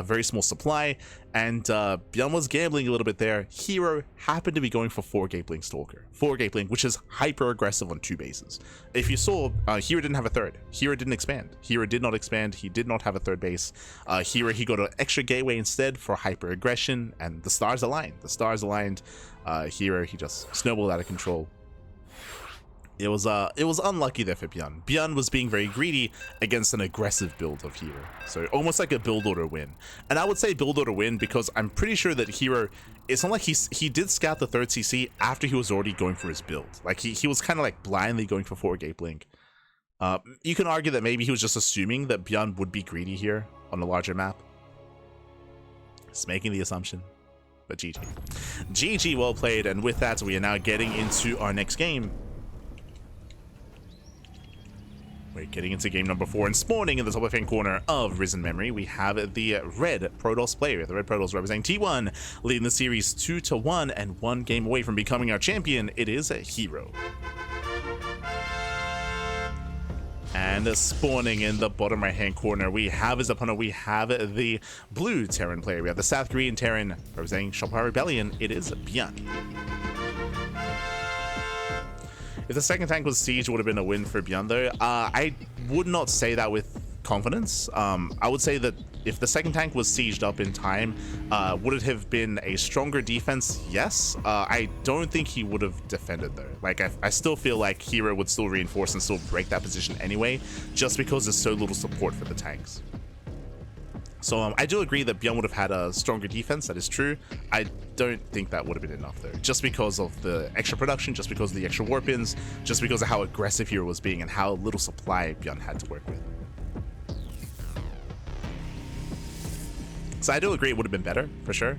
Speaker 1: very small supply, and ByuN was gambling a little bit there. herO happened to be going for 4 Gateling Stalker. 4 Gateling, which is hyper aggressive on 2 bases. If you saw, herO didn't have a 3rd. herO didn't expand. herO did not expand. He did not have a 3rd base. herO, he got an extra gateway instead for hyper aggression, and the stars aligned. The stars aligned. herO, he just snowballed out of control. It was unlucky there for ByuN. ByuN was being very greedy against an aggressive build of herO. So almost like a build order win. And I would say build order win because I'm pretty sure that herO, it's not like he did scout the 3rd CC after he was already going for his build. Like he was kind of like blindly going for 4 Gateling. You can argue that maybe he was just assuming that ByuN would be greedy here on a larger map. Just making the assumption. But GG. GG, well played. And with that, we are now getting into our next game. We're getting into game number 4 and spawning in the top left-hand corner of Risen Memory. We have the red Protoss player. The red Protoss representing T1, leading the series 2-1 and 1 game away from becoming our champion. It is herO. And spawning in the bottom right-hand corner, we have his opponent. We have the blue Terran player. We have the South Korean Terran representing Shopify Rebellion. It is ByuN. If the second tank was Siege, it would have been a win for ByuN, though. I would not say that with confidence. I would say that if the second tank was sieged up in time, would it have been a stronger defense? Yes. I don't think he would have defended, though. Like, I still feel like herO would still reinforce and still break that position anyway, just because there's so little support for the tanks. So I do agree that ByuN would have had a stronger defense. That is true. I don't think that would have been enough, though, just because of the extra production, just because of the extra warp-ins, just because of how aggressive herO was being and how little supply ByuN had to work with. So I do agree it would have been better, for sure.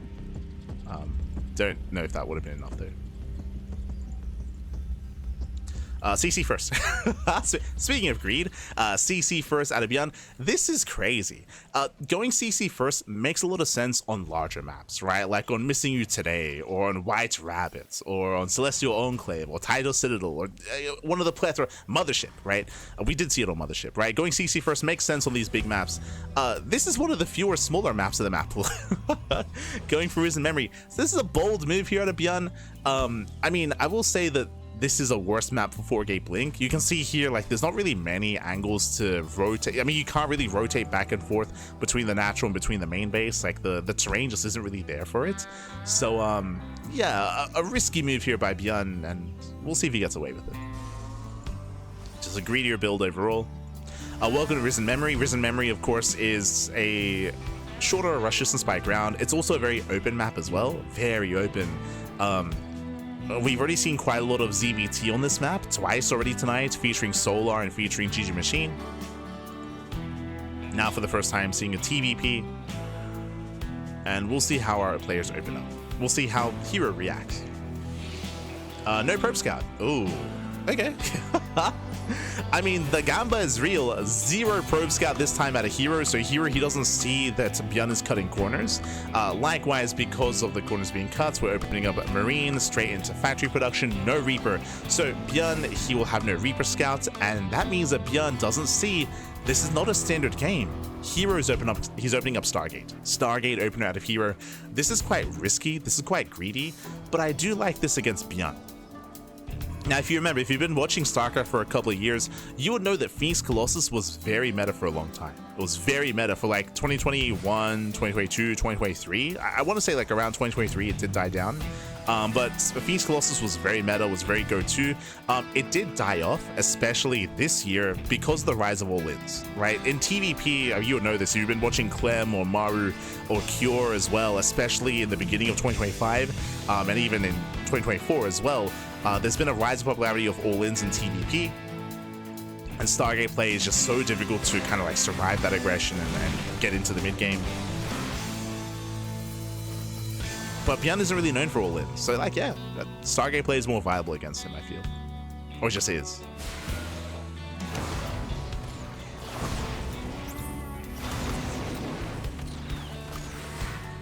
Speaker 1: Don't know if that would have been enough, though. CC first. Speaking of greed, CC first out of ByuN. This is crazy. Going CC first makes a lot of sense on larger maps, right? Like on Missing You Today, or on White Rabbit, or on Celestial Enclave, or Tidal Citadel, or one of the plethora, Mothership, right? We did see it on Mothership, right? Going CC first makes sense on these big maps. This is one of the fewer smaller maps of the map pool. Going for Risen Memory. So this is a bold move here out of ByuN. I mean, I will say that this is a worse map for 4-gate blink. You can see here, like, there's not really many angles to rotate. I mean, you can't really rotate back and forth between the natural and between the main base. Like, the terrain just isn't really there for it. So, yeah, a risky move here by ByuN, and we'll see if he gets away with it. Just a greedier build overall. Welcome to Risen Memory. Risen Memory, of course, is a shorter rush distance by ground. It's also a very open map as well. Very open. We've already seen quite a lot of ZVT on this map, twice already tonight, featuring Solar and featuring GG Machine. Now for the first time seeing a TVP. And we'll see how our players open up. We'll see how herO reacts. No Probe Scout. Ooh, okay. I mean, the Gamba is real. 0 probe scout this time out of herO, so herO, he doesn't see that ByuN is cutting corners. Likewise, because of the corners being cut, we're opening up Marine straight into factory production, no Reaper. So ByuN, he will have no Reaper scouts, and that means that ByuN doesn't see this is not a standard game. hero's he's opening up Stargate opener out of herO. This is quite risky, this is quite greedy, but I do like this against ByuN. Now, if you remember, if you've been watching StarCraft for a couple of years, you would know that Phoenix Colossus was very meta for a long time. It was very meta for like 2021, 2022, 2023. I want to say like around 2023 it did die down. But Phoenix Colossus was very meta, was very go-to. It did die off, especially this year, because of the rise of all-ins, right? In TVP, you would know this, if you've been watching Clem or Maru or Cure as well, especially in the beginning of 2025, and even in 2024 as well, there's been a rise of popularity of all-ins in TVP, and Stargate play is just so difficult to kind of like survive that aggression and get into the mid-game. But ByuN isn't really known for all-ins, so like, yeah, Stargate play is more viable against him, I feel. Or just is.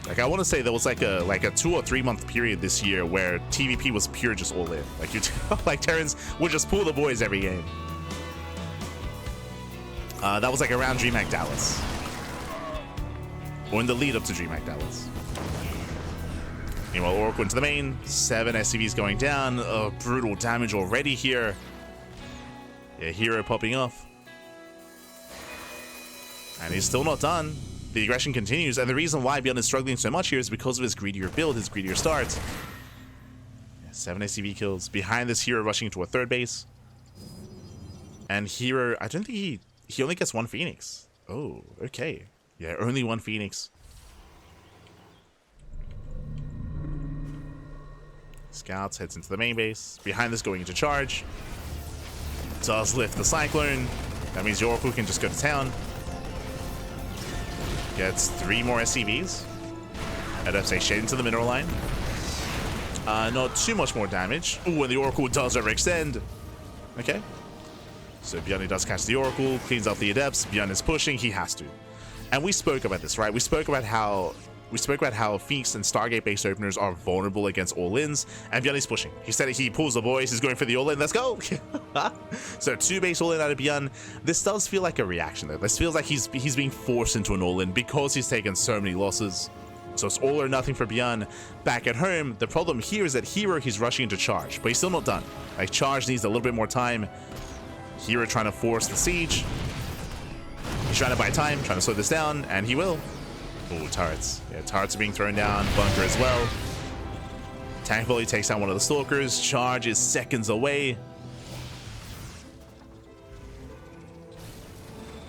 Speaker 1: Like, I want to say there was like a 2 or 3 month period this year where TVP was pure just all in. Like like Terrans would just pull the boys every game. That was like around DreamHack Dallas, or in the lead up to DreamHack Dallas. Meanwhile, Oracle into the main, 7 SCVs going down. Brutal damage already here. Yeah, herO popping off, and he's still not done. The aggression continues, and the reason why ByuN is struggling so much here is because of his greedier build, his greedier starts. 7 SCV kills. Behind this, herO rushing into a third base. And herO, I don't think he only gets 1 Phoenix. Oh, okay. Yeah, only 1 Phoenix. Scouts heads into the main base. Behind this, going into charge. Does lift the Cyclone. That means the Oracle can just go to town. Gets 3 more SCVs. I'd have to say shade into the mineral line. Not too much more damage. Ooh, and the Oracle does overextend. Okay. So ByuN does catch the Oracle, cleans up the Adepts. ByuN is pushing, he has to. And we spoke about this, right? We spoke about how Phoenix and Stargate based openers are vulnerable against all-ins, and ByuN is pushing. He said he pulls the boys, he's going for the all-in, let's go! So 2 base all-in out of ByuN. This does feel like a reaction though. This feels like he's being forced into an all-in because he's taken so many losses. So it's all or nothing for ByuN. Back at home, the problem here is that herO, he's rushing into charge, but he's still not done. Like, charge needs a little bit more time. herO trying to force the siege. He's trying to buy time, trying to slow this down, and he will. Oh, turrets. Yeah, turrets are being thrown down. Bunker as well. Tank volley takes down one of the stalkers. Charge is seconds away.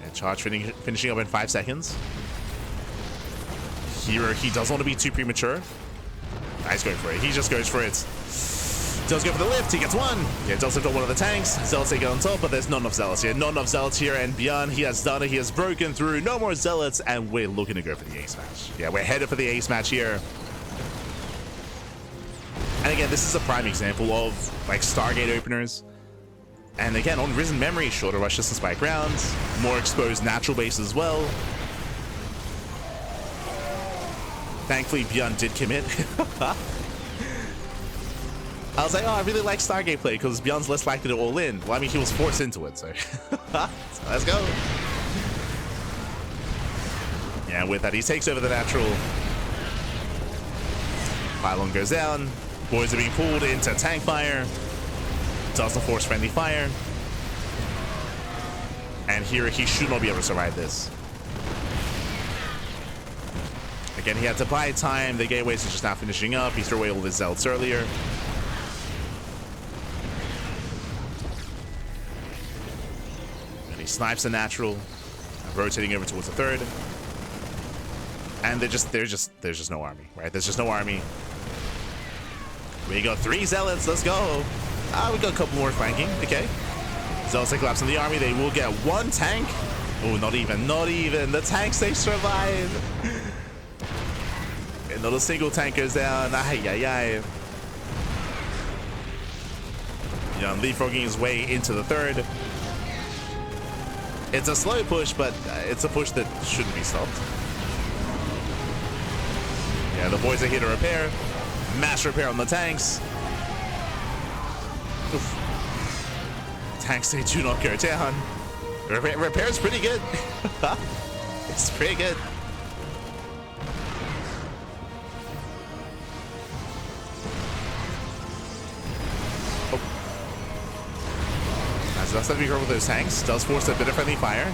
Speaker 1: And charge finishing up in 5 seconds. herO, he doesn't want to be too premature. He's going for it. He just goes for it. Does go for the lift. He gets 1. Yeah, does lift on one of the tanks. Zealots take it on top, but there's not enough Zealots here. Not enough Zealots here, and ByuN, he has done it. He has broken through. No more Zealots, and we're looking to go for the ace match. Yeah, we're headed for the ace match here. And again, this is a prime example of like Stargate openers. And again, on Risen Memory, shorter rush distance spike rounds, more exposed natural base as well. Thankfully, ByuN did commit. I was like, oh, I really like Stargate play because ByuN's less likely to all in. Well, I mean, he was forced into it, so, so let's go. Yeah, with that, he takes over the natural. Pylon goes down. Boys are being pulled into tank fire. Doesn't force friendly fire. And here, he should not be able to survive this. Again, he had to buy time. The gateways are just now finishing up. He threw away all of his Zealots earlier. Snipes the natural, rotating over towards the third, and there's just no army, right? There's just no army. We got 3 Zealots. Let's go. We got a couple more flanking. Okay. Zealots take collapse in the army. They will get 1 tank. Oh, not even. The tanks, they survive. And not a single tank goes down. Ay, ay, ay. ByuN leapfrogging his way into the third. It's a slow push, but it's a push that shouldn't be stopped. Yeah, the boys are here to repair. Mass repair on the tanks. Oof. Tanks, they do not go down. Repair's pretty good. It's pretty good. Oh. As that's that we go with those tanks, does force a bit of friendly fire.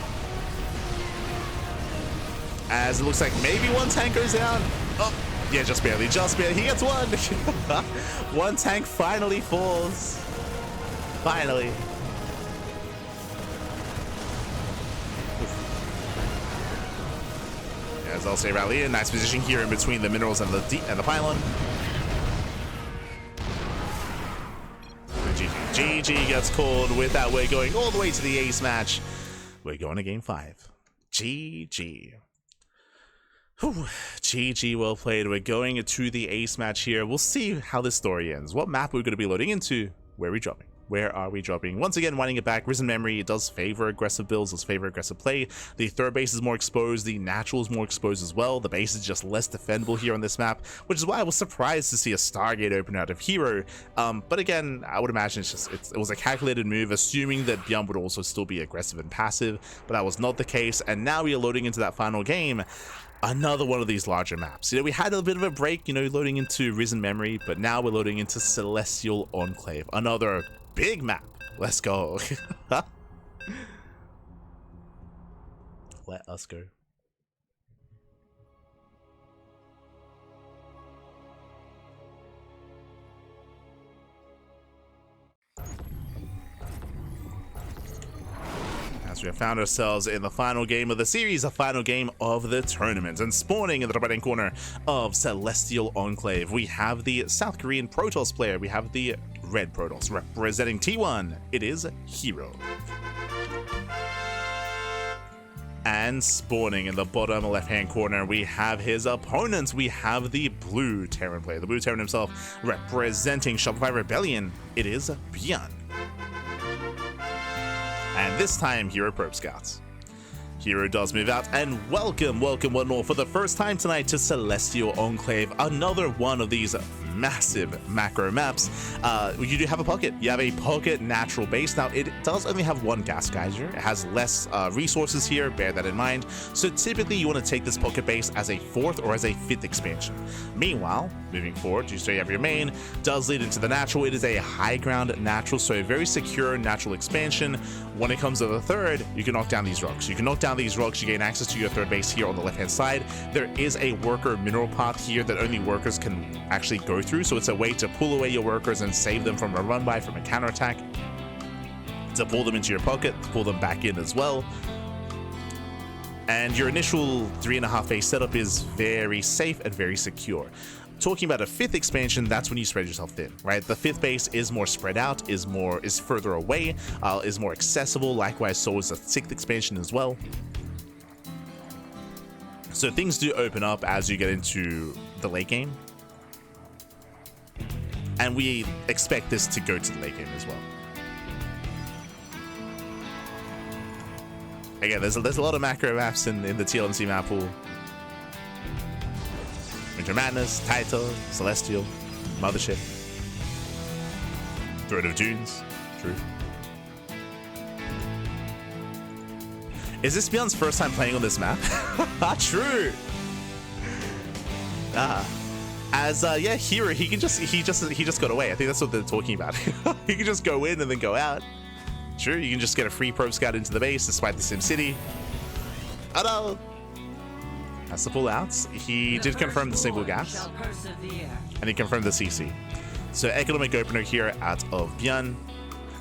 Speaker 1: As it looks like maybe one tank goes down. Oh, yeah, just barely, just barely. He gets one. One tank finally falls. Finally. As I'll say, rally in nice position here in between the minerals and the pylon. GG gets called with that. We're going all the way to the ace match. We're going to game 5. GG. Whew. GG, well played. We're going to the ace match here. We'll see how this story ends. What map we're going to be loading into. Where are we dropping? Where are we dropping? Once again, winding it back, Risen Memory, it does favor aggressive builds, does favor aggressive play. The third base is more exposed, the natural is more exposed as well. The base is just less defendable here on this map, which is why I was surprised to see a Stargate open out of herO. But again, I would imagine it was a calculated move, assuming that ByuN would also still be aggressive and passive, but that was not the case. And now we are loading into that final game. Another one of these larger maps. You know, we had a bit of a break, you know, loading into Risen Memory, but now we're loading into Celestial Enclave. Another big map. Let's go. Let us go. As we have found ourselves in the final game of the series, the final game of the tournament, and spawning in the top right hand corner of Celestial Enclave, we have the South Korean Protoss player. We have the red Protoss representing T1. It is herO. And spawning in the bottom left hand corner, we have his opponents. We have the blue Terran player, the blue Terran himself, representing Shopify Rebellion. It is ByuN. And this time, herO Probe Scouts. herO does move out, and welcome one and all for the first time tonight to Celestial Enclave, another one of these massive macro maps. You do have a pocket. You have a pocket natural base. Now, it does only have one gas geyser. It has less resources here, bear that in mind. So typically, you want to take this pocket base as a 4th or as a 5th expansion. Meanwhile, moving forward, you say you have your main, does lead into the natural. It is a high ground natural, so a very secure natural expansion. When it comes to the third, you can knock down these rocks. You can knock down these rocks, you gain access to your third base here on the left-hand side. There is a worker mineral path here that only workers can actually go through, so it's a way to pull away your workers and save them from a run-by, from a counterattack, to pull them into your pocket, to pull them back in as well. And your initial 3.5 base setup is very safe and very secure. Talking about a 5th expansion, that's when you spread yourself thin, right? The 5th base is more spread out, is further away, is more accessible. Likewise, so is the 6th expansion as well. So things do open up as you get into the late game. And we expect this to go to the late game as well. Again, there's a lot of macro maps in the TLMC map pool. Winter Madness, Taito, Celestial, Mothership, Throne of Dunes, true. Is this ByuN's first time playing on this map? True. Yeah, herO, he just got away. I think that's what they're talking about. He can just go in and then go out. True, you can just get a free probe scout into the base despite the SimCity. Oh no! Has to pull out. He did confirm the single gas, and he confirmed the CC. So economic opener here out of ByuN.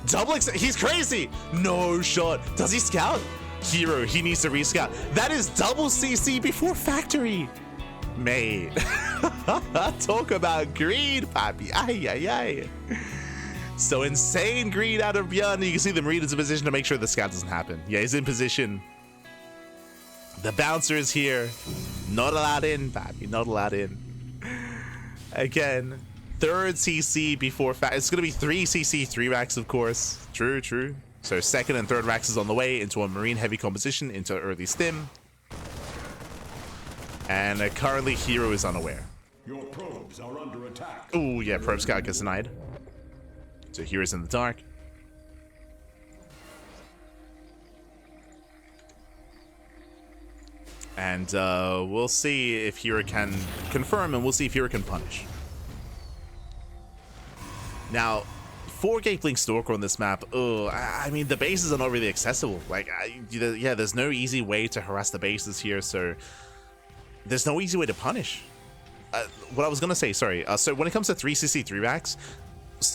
Speaker 1: Double he's crazy! No shot. Does he scout? herO, he needs to rescout. That is double CC before factory. Mate. Talk about greed, papi. Ay, ay, ay. So insane greed out of ByuN. You can see the Marine is in position to make sure the scout doesn't happen. Yeah, he's in position. The bouncer is here. Not allowed in, papi. Not allowed in. Again, Third CC before it's going to be 3 CC, 3 racks, of course. True, true. So second and third racks is on the way into a marine heavy composition, into early stim. And currently herO is unaware.
Speaker 2: Your probes are under attack.
Speaker 1: Oh yeah, probe scout gets denied. So hero's in the dark. And we'll see if herO can confirm, and we'll see if herO can punish. Now, 4 Blink Stalker on this map, I mean, the bases are not really accessible. Like, yeah, there's no easy way to harass the bases here, so there's no easy way to punish. What I was gonna say, sorry. So when it comes to 3CC 3 racks,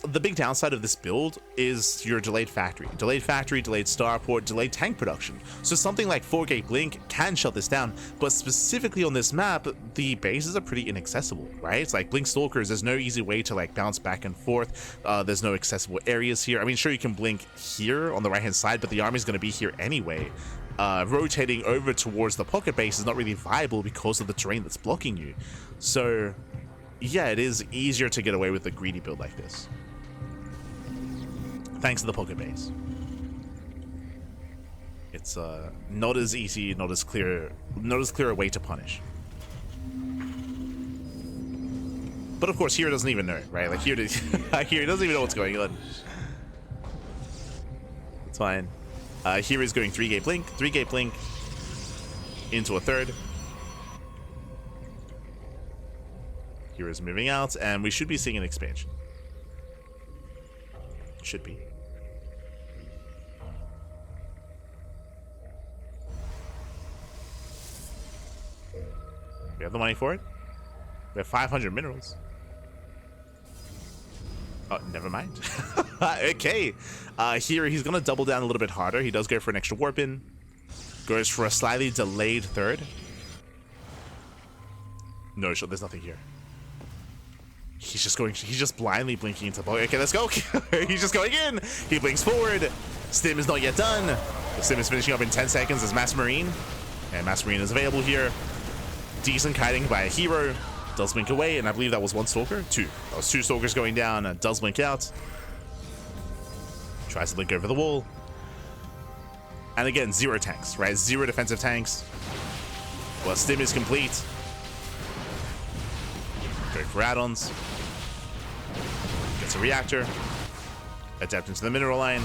Speaker 1: the big downside of this build is your delayed factory, delayed starport, delayed tank production. So something like 4 Blink can shut this down, but specifically on this map, the bases are pretty inaccessible, right? It's like Blink Stalkers, there's no easy way to like bounce back and forth. There's no accessible areas here. I mean, sure, you can blink here on the right hand side, but the army's going to be here anyway. Rotating over towards the pocket base is not really viable because of the terrain that's blocking you. So yeah, it is easier to get away with a greedy build like this, thanks to the pocket base. It's not as easy, not as clear a way to punish. But of course, here doesn't even know it, right? Like here doesn't even know what's going on. It's fine. Here is going 3 Blink into a third. Here is moving out, and we should be seeing an expansion. Should be. We have the money for it. We have 500 minerals. Oh, never mind. Okay. Here, he's going to double down a little bit harder. He does go for an extra warp in. Goes for a slightly delayed third. No, sure, there's nothing here. He's just blindly blinking into the ball. Okay, let's go. He's just going in. He blinks forward. Stim is not yet done. The stim is finishing up in 10 seconds as Mass Marine. And Mass Marine is available here. Decent kiting by a herO. Does blink away, and I believe that was 1 Stalker. 2. That was 2 Stalkers going down. Does blink out. Tries to blink over the wall. And again, 0 tanks, right? 0 defensive tanks. Well, stim is complete. Go for add-ons. Gets a reactor. Adapt into the mineral line.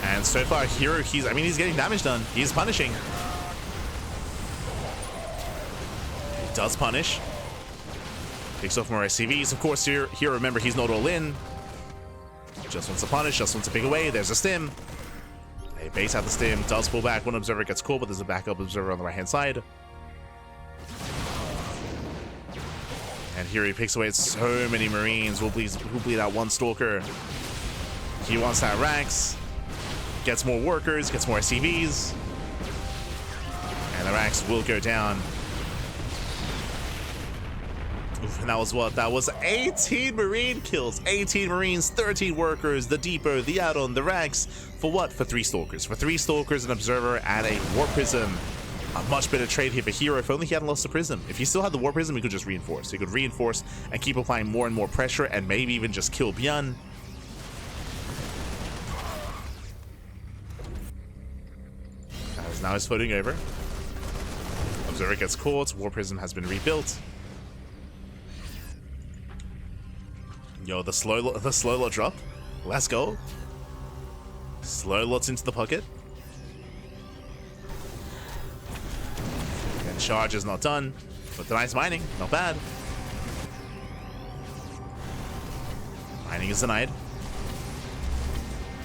Speaker 1: And so far, herO, he's getting damage done. He's punishing. He does punish. Takes off more SCVs. Of course, here, remember, he's not all in. Just wants to punish, just wants to pick away. There's a stim. They base out the stim, does pull back. 1 observer gets caught, but there's a backup observer on the right-hand side. And here he picks away at so many Marines. Who bleed out 1 Stalker. He wants that Rax. Gets more workers, gets more SCVs. And the Rax will go down. Oof, and that was what? That was 18 Marine kills. 18 Marines, 13 workers, the depot, the add-on, the Rax. For what? For 3 Stalkers. For 3 Stalkers, an Observer, and a War Prism. A much better trade here for herO. If only he hadn't lost the Prism. If he still had the War Prism, he could just reinforce. He could reinforce and keep applying more and more pressure, and maybe even just kill ByuN. Now he's floating over. Observer gets caught. War Prism has been rebuilt. Yo, the slow lot drop. Let's go. Slow lots into the pocket. And charge is not done, but the nice mining, not bad. Mining is denied.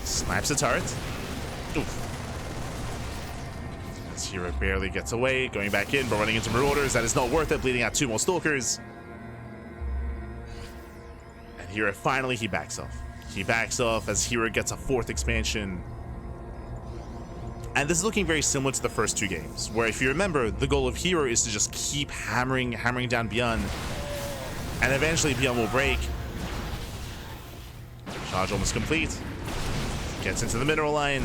Speaker 1: Snipes the turret. Oof. herO barely gets away, going back in, but running into Marauders. That is not worth it, bleeding out 2 more Stalkers. And herO finally, he backs off. He backs off as herO gets a 4th expansion. And this is looking very similar to the first 2 games, where if you remember, the goal of herO is to just keep hammering down ByuN, and eventually ByuN will break. Charge almost complete. Gets into the mineral line.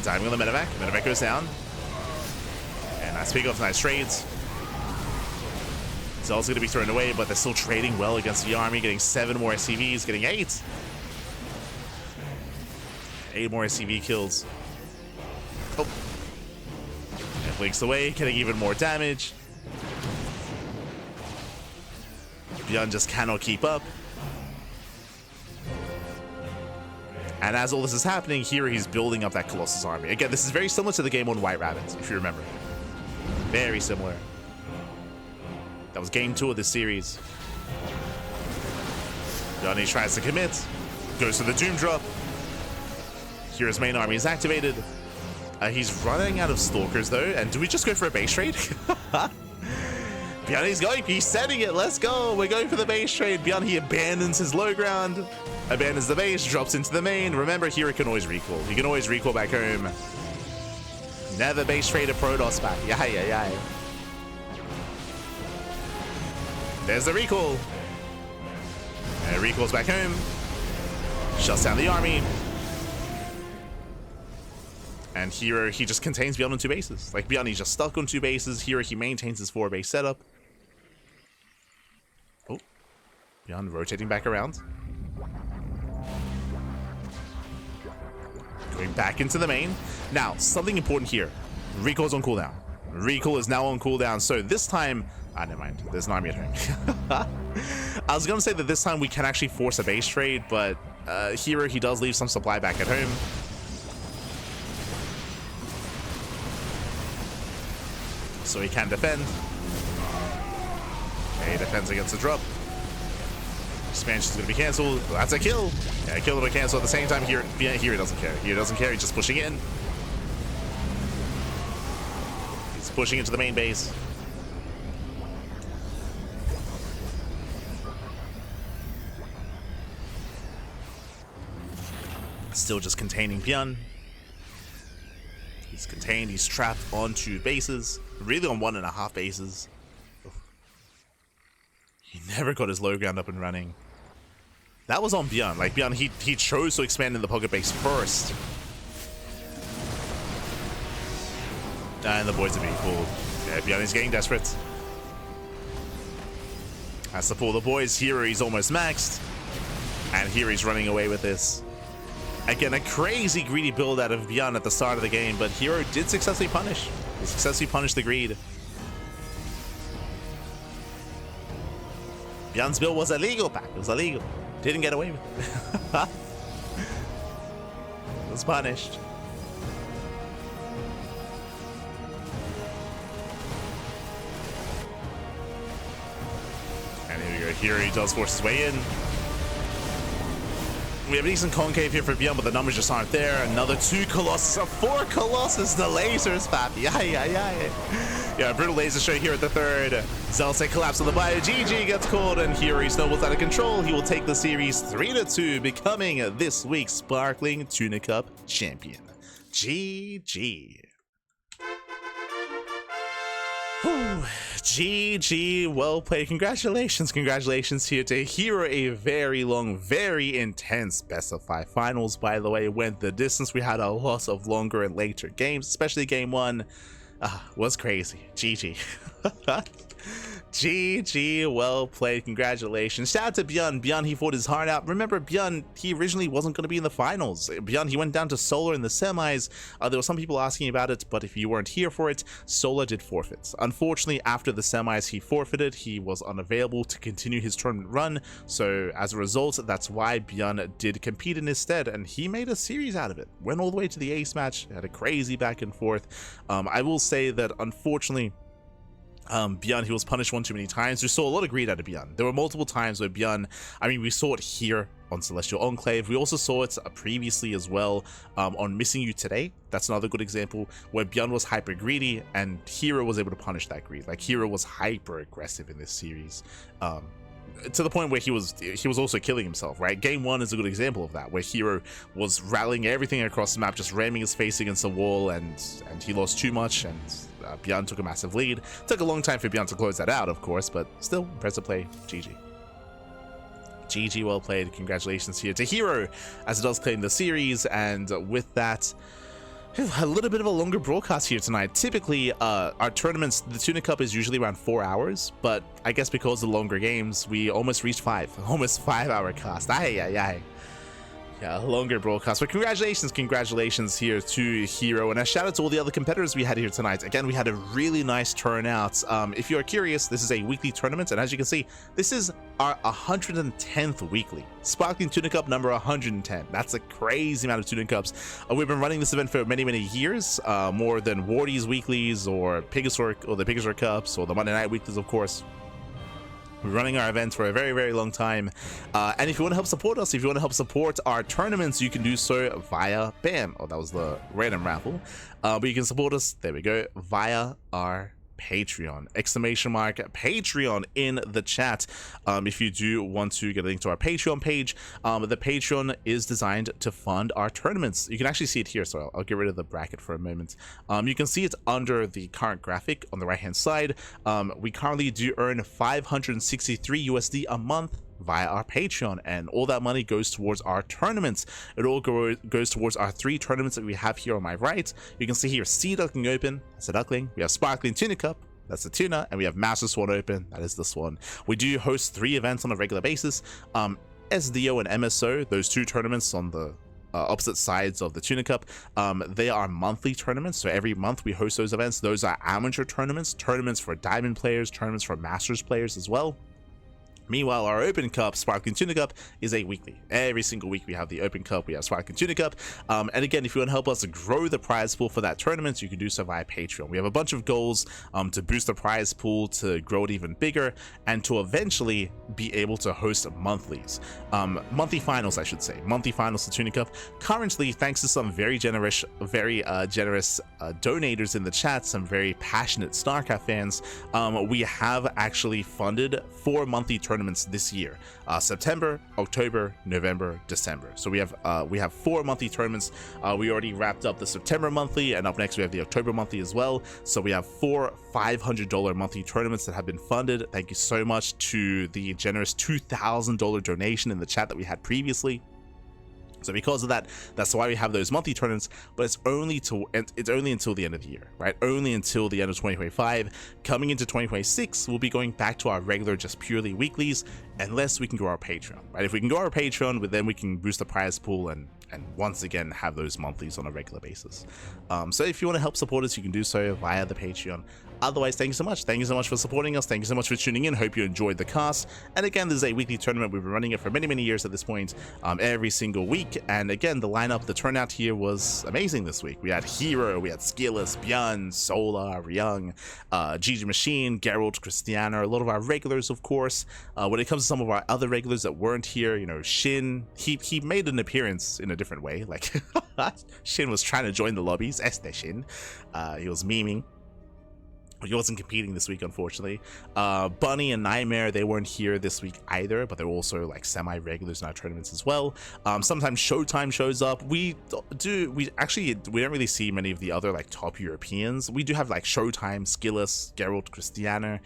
Speaker 1: Diving on the medevac. Medevac goes down. And nice pick off, nice trades. It's also going to be thrown away, but they're still trading well against the army, getting 7 more SCVs, getting 8. 8 more SCV kills. Oh. And blinks away, getting even more damage. ByuN just cannot keep up. And as all this is happening, here he's building up that Colossus army. Again, this is very similar to the game on White Rabbit, if you remember. Very similar. That was game 2 of this series. ByuN tries to commit. Goes to the Doom Drop. Hero's main army is activated. He's running out of Stalkers, though. And do we just go for a base trade? ByuN, he's setting it. Let's go. We're going for the base trade. ByuN, he abandons his low ground. Abandons the base, drops into the main. Remember, here can always recall. He can always recall back home. Never base trade a Protoss back. Yeah. There's the recall. And recalls back home. Shuts down the army. And here he just contains ByuN on 2 bases. Like ByuN, he's just stuck on 2 bases. Here he maintains his 4-base setup. Oh, ByuN rotating back around. Going back into the main. Now, something important here. Recall's on cooldown. Recall is now on cooldown. So this time, never mind. There's an army at home. I was gonna say that this time we can actually force a base trade, but here he does leave some supply back at home. So he can defend. Okay, he defends against the drop. Expansion's going to be cancelled. That's a kill. Yeah, kill and a cancel at the same time. Here he doesn't care. He doesn't care. He's just pushing in. He's pushing into the main base. Still just containing ByuN. He's contained. He's trapped on 2 bases. Really on 1.5 bases. He never got his low ground up and running. That was on ByuN. Like ByuN, he chose to expand in the pocket base first. And the boys are being pulled. Yeah, ByuN is getting desperate. Has to pull the boys. Here he's almost maxed. And here he's running away with this. Again, a crazy greedy build out of ByuN at the start of the game, but herO did successfully punish. He successfully punished the greed. ByuN's build was illegal, Pack. It was illegal. Didn't get away with it. Was punished. And here we go. Here he does force his way in. We have a decent concave here for ByuN, but the numbers just aren't there. Another 2 Colossus, 4 Colossus, the lasers, Pap. Yeah, brutal laser show here at the 3rd. Zelce collapse on the bio. GG gets called, and here he snowballs out of control. He will take the series 3-2, becoming this week's Sparkling Tuna Cup champion. GG. Whew. GG, well played. Congratulations here to herO. A very long, very intense best of 5 finals, by the way. Went the distance. We had a lot of longer and later games, especially game 1 was crazy. GG. GG, well played. Congratulations. Shout out to ByuN. ByuN, he fought his heart out. Remember, ByuN, he originally wasn't going to be in the finals. ByuN, he went down to Solar in the semis. There were some people asking about it, but if you weren't here for it, Solar did forfeit. Unfortunately, after the semis, he forfeited. He was unavailable to continue his tournament run. So as a result, that's why ByuN did compete in his stead, and he made a series out of it. Went all the way to the ace match, had a crazy back and forth. I will say that, unfortunately, ByuN, he was punished one too many times. We saw a lot of greed out of ByuN. There were multiple times where ByuN, I mean, we saw it here on Celestial Enclave. We also saw it previously as well on Missing You Today. That's another good example where ByuN was hyper greedy and herO was able to punish that greed. Like herO was hyper aggressive in this series. To the point where he was also killing himself, right? Game 1 is a good example of that, where herO was rallying everything across the map, just ramming his face against the wall, and he lost too much, and ByuN took a massive lead. Took a long time for ByuN to close that out, of course, but still, impressive play. GG. GG, well played. Congratulations here to herO, as it does claim the series, and with that, A little bit of a longer broadcast here tonight. Typically, our tournaments, the Tuna Cup is usually around 4 hours, but I guess because of the longer games, we almost reached almost 5-hour cast. Yeah, longer broadcast. But congratulations here to herO, and a shout out to all the other competitors we had here tonight. Again, we had a really nice turnout. If you're curious, this is a weekly tournament, and as you can see, this is our 110th weekly. Sparkling Tuna Cup number 110. That's a crazy amount of Tuna Cups. We've been running this event for many years, more than Wardy's weeklies or Pegasaur or the Pegasaur Cups or the Monday Night weeklies, of course. We're running our events for a very long time, and if you want to help support us, if you want to help support our tournaments, you can do so via BAM. Oh, that was the random raffle, but you can support us, there we go, via our Patreon, !Patreon in the chat. If you do want to get a link to our Patreon page, the Patreon is designed to fund our tournaments. You can actually see it here, so I'll get rid of the bracket for a moment. You can see it under the current graphic on the right hand side. We currently do earn 563 USD a month via our Patreon, and all that money goes towards our tournaments. It all goes towards our 3 tournaments that we have here on my right. You can see here Sea Duckling Open, that's a duckling. We have Sparkling Tuna Cup, that's the tuna, and we have Master Swan Open, that is the swan. We do host 3 events on a regular basis. SDO and MSO, those 2 tournaments on the opposite sides of the Tuna Cup, they are monthly tournaments, so every month we host those events. Those are amateur tournaments for diamond players, tournaments for masters players as well. Meanwhile, our Open Cup, Sparkling Tuna Cup, is a weekly. Every single week we have the Open Cup, we have Sparkling Tuna Cup. And again, if you want to help us grow the prize pool for that tournament, you can do so via Patreon. We have a bunch of goals to boost the prize pool, to grow it even bigger, and to eventually be able to host monthlies. Monthly finals, I should say. Monthly finals to Tuna Cup. Currently, thanks to some very generous donators in the chat, some very passionate StarCraft fans, we have actually funded 4 monthly tournaments this year: September, October, November, December. So we have 4 monthly tournaments. We already wrapped up the September monthly, and up next we have the October monthly as well. So we have 4 $500 monthly tournaments that have been funded. Thank you so much to the generous $2,000 donation in the chat that we had previously. So because of that, that's why we have those monthly tournaments, but it's only until the end of the year, right? Only until the end of 2025. Coming into 2026, we'll be going back to our regular, just purely weeklies, unless we can grow our Patreon, right? If we can grow our Patreon, then we can boost the prize pool and once again have those monthlies on a regular basis. So if you want to help support us, you can do so via the Patreon. Otherwise, thank you so much. Thank you so much for supporting us. Thank you so much for tuning in. Hope you enjoyed the cast. And again, this is a weekly tournament. We've been running it for many years at this point, every single week. And again, the lineup, the turnout here was amazing this week. We had herO, we had Skilless, ByuN, Solar, Young, GG Machine, Geralt, Christiana, a lot of our regulars, of course. When it comes to some of our other regulars that weren't here, you know, Shin, he made an appearance in a different way. Like Shin was trying to join the lobbies. Shin. He was memeing. He wasn't competing this week, unfortunately. Bunny and Nightmare, they weren't here this week either, but they're also like semi-regulars in our tournaments as well. Sometimes Showtime shows up. We don't really see many of the other like top Europeans. We do have like Showtime, Skilless, Geralt, Christiana.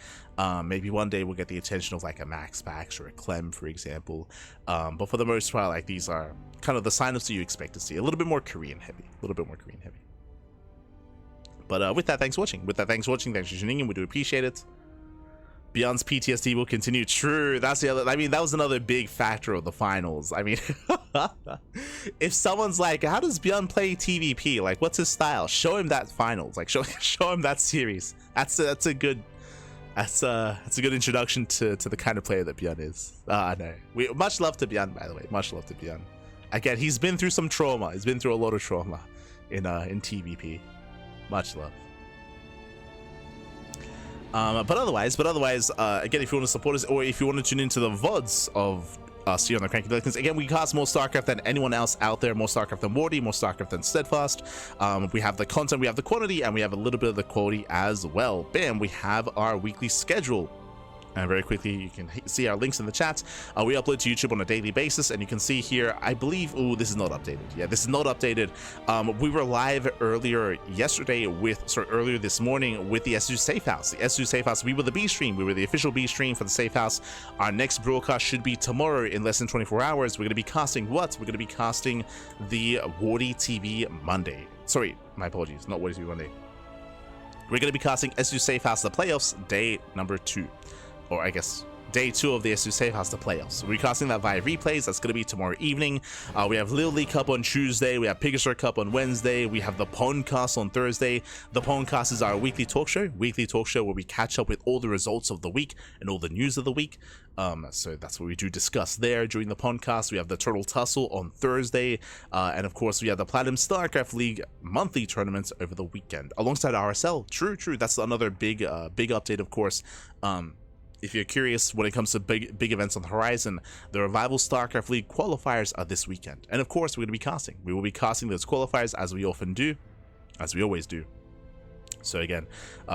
Speaker 1: Maybe one day we'll get the attention of like a Max Pax or a Clem, for example. But for the most part, like these are kind of the signups that you expect to see. A little bit more Korean heavy. But with that, thanks for watching. Thanks for tuning in. We do appreciate it. ByuN's PTSD will continue. True. That's the other. I mean, that was another big factor of the finals. I mean, if someone's like, "How does ByuN play TVP? Like, what's his style?" Show him that finals. Like, show him that series. That's a good introduction to the kind of player that ByuN is. No. Much love to ByuN, by the way. Much love to ByuN. Again, he's been through some trauma. He's been through a lot of trauma in TVP. Much love. But otherwise, again, if you want to support us, or if you want to tune into the VODs of us here on the Cranky Ducklings, again, we cast more StarCraft than anyone else out there, more StarCraft than Wardy, more StarCraft than Steadfast. We have the content, we have the quantity, and we have a little bit of the quality as well. Bam, we have our weekly schedule. And very quickly, you can see our links in the chat. We upload to YouTube on a daily basis, and you can see here, I believe, oh, this is not updated. Yeah, this is not updated. We were live earlier yesterday earlier this morning with the SU Safe House. The SU Safe House, we were the B stream. We were the official B stream for the Safe House. Our next broadcast should be tomorrow in less than 24 hours. We're going to be casting what? We're going to be casting the Wardy TV Monday. Sorry, my apologies, not Wardy TV Monday. We're going to be casting SU Safe House the playoffs, day number 2. Or I guess day 2 of the SU Safe House, the playoffs. We're casting that via replays. That's going to be tomorrow evening. We have Little League Cup on Tuesday. We have Pigasus Cup on Wednesday. We have the Pondcast on Thursday. The Pondcast is our weekly talk show where we catch up with all the results of the week and all the news of the week. So that's what we do discuss there during the Pondcast. We have the Turtle Tussle on Thursday. And of course, we have the Platinum StarCraft League monthly tournaments over the weekend alongside RSL. True. That's another big update, of course. If you're curious, when it comes to big events on the horizon, the Revival StarCraft League qualifiers are this weekend. And of course, we're going to be casting. We will be casting those qualifiers as we often do, as we always do. So again,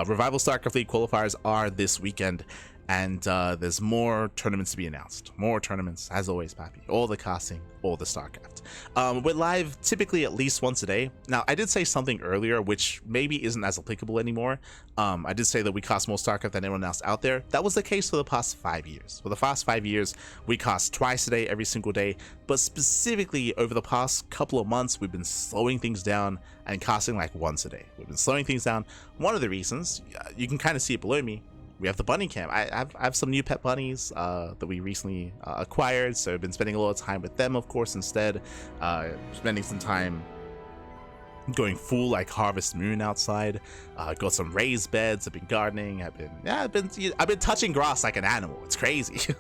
Speaker 1: Revival StarCraft League qualifiers are this weekend. And there's more tournaments to be announced. More tournaments, as always, Pappy. All the casting, all the StarCraft. We're live typically at least once a day. Now, I did say something earlier, which maybe isn't as applicable anymore. I did say that we cast more StarCraft than anyone else out there. That was the case for the past 5 years. For the past 5 years, we cast twice a day, every single day. But specifically, over the past couple of months, we've been slowing things down and casting like once a day. We've been slowing things down. One of the reasons, you can kind of see it below me, we have the bunny cam. I have some new pet bunnies that we recently acquired, so I've been spending a lot of time with them, of course, instead. Spending some time going full like Harvest Moon outside. Got some raised beds. I've been gardening. I've been touching grass like an animal. It's crazy.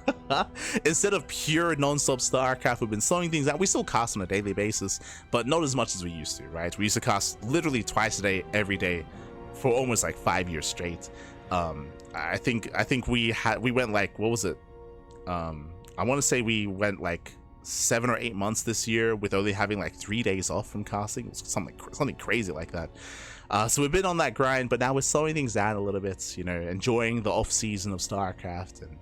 Speaker 1: Instead of pure non-stop StarCraft, we've been slowing things down. We still cast on a daily basis, but not as much as we used to, right? We used to cast literally twice a day, every day, for almost like 5 years straight. I think we went like, what was it? I want to say we went like 7 or 8 months this year with only having like 3 days off from casting. It was something crazy like that. So we've been on that grind, but now we're slowing things down a little bit, you know, enjoying the off season of StarCraft, and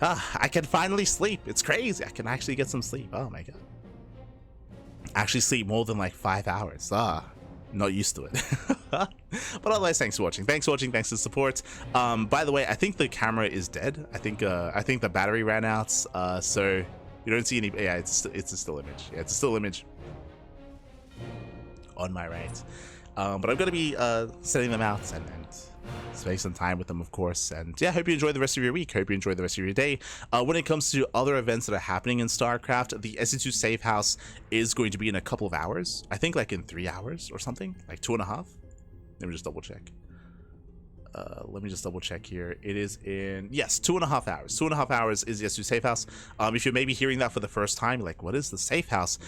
Speaker 1: I can finally sleep. It's crazy. I can actually get some sleep. Oh my god. Actually sleep more than like 5 hours. Not used to it. But otherwise, thanks for watching. Thanks for the support. By the way, I think the camera is dead. I think the battery ran out. So you don't see any. Yeah, it's a still image. Yeah, it's a still image on my right. But I'm gonna be setting them out and spending some time with them, of course. And yeah, hope you enjoy the rest of your week. Hope you enjoy the rest of your day. When it comes to other events that are happening in StarCraft, the SE2 Safe House is going to be in a couple of hours. I think like in 3 hours or something, like 2.5. Let me just double check. Here. It is in, yes, 2.5 hours. 2.5 hours is the SU Safe House. If you're maybe hearing that for the first time, like, what is the Safe House?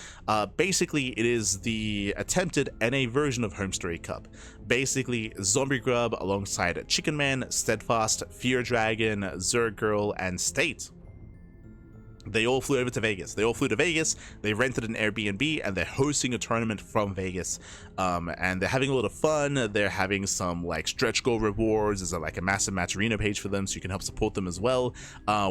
Speaker 1: Basically, it is the attempted NA version of Home Story Cup. Basically, Zombie Grub alongside Chicken Man, Steadfast, Fear Dragon, Zerg Girl, and State. They all flew over to Vegas. They rented an Airbnb and they're hosting a tournament from Vegas. And they're having a lot of fun. They're having some like stretch goal rewards. There's like a massive match arena page for them, so you can help support them as well.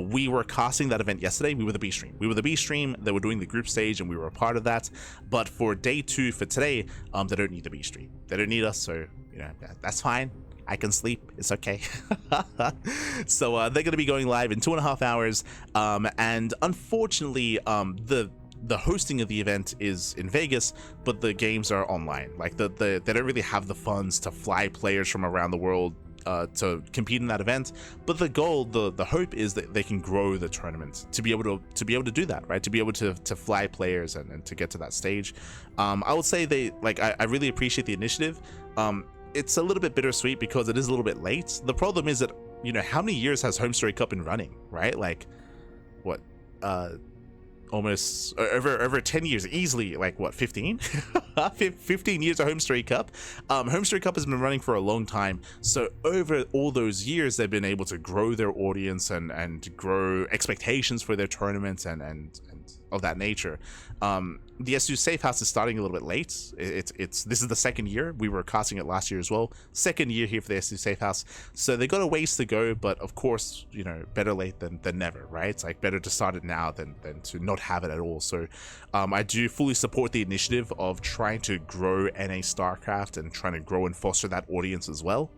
Speaker 1: We were casting that event yesterday. We were the B stream. They were doing the group stage and we were a part of that. But for day 2 for today, they don't need the B stream. They don't need us, so you know, that's fine. I can sleep. It's okay. So they're going to be going live in 2.5 hours. And unfortunately, the hosting of the event is in Vegas, but the games are online. Like they don't really have the funds to fly players from around the world to compete in that event. But the goal, the hope is that they can grow the tournament to be able to do that, right? To be able to fly players and to get to that stage. I would say I really appreciate the initiative. It's a little bit bittersweet because it is a little bit late. The problem is that, you know, how many years has Home Story Cup been running, right? Like, what, almost over 10 years, easily, like what, 15? 15 years of Home Story Cup. Home Story Cup has been running for a long time. So over all those years, they've been able to grow their audience and grow expectations for their tournaments and of that nature. The SU Safe House is starting a little bit late. This is the second year. We were casting it last year as well. Second year here for the SU Safe House. So they got a ways to go, but of course, you know, better late than never, right? It's like better to start it now than to not have it at all. So I do fully support the initiative of trying to grow NA StarCraft and trying to grow and foster that audience as well.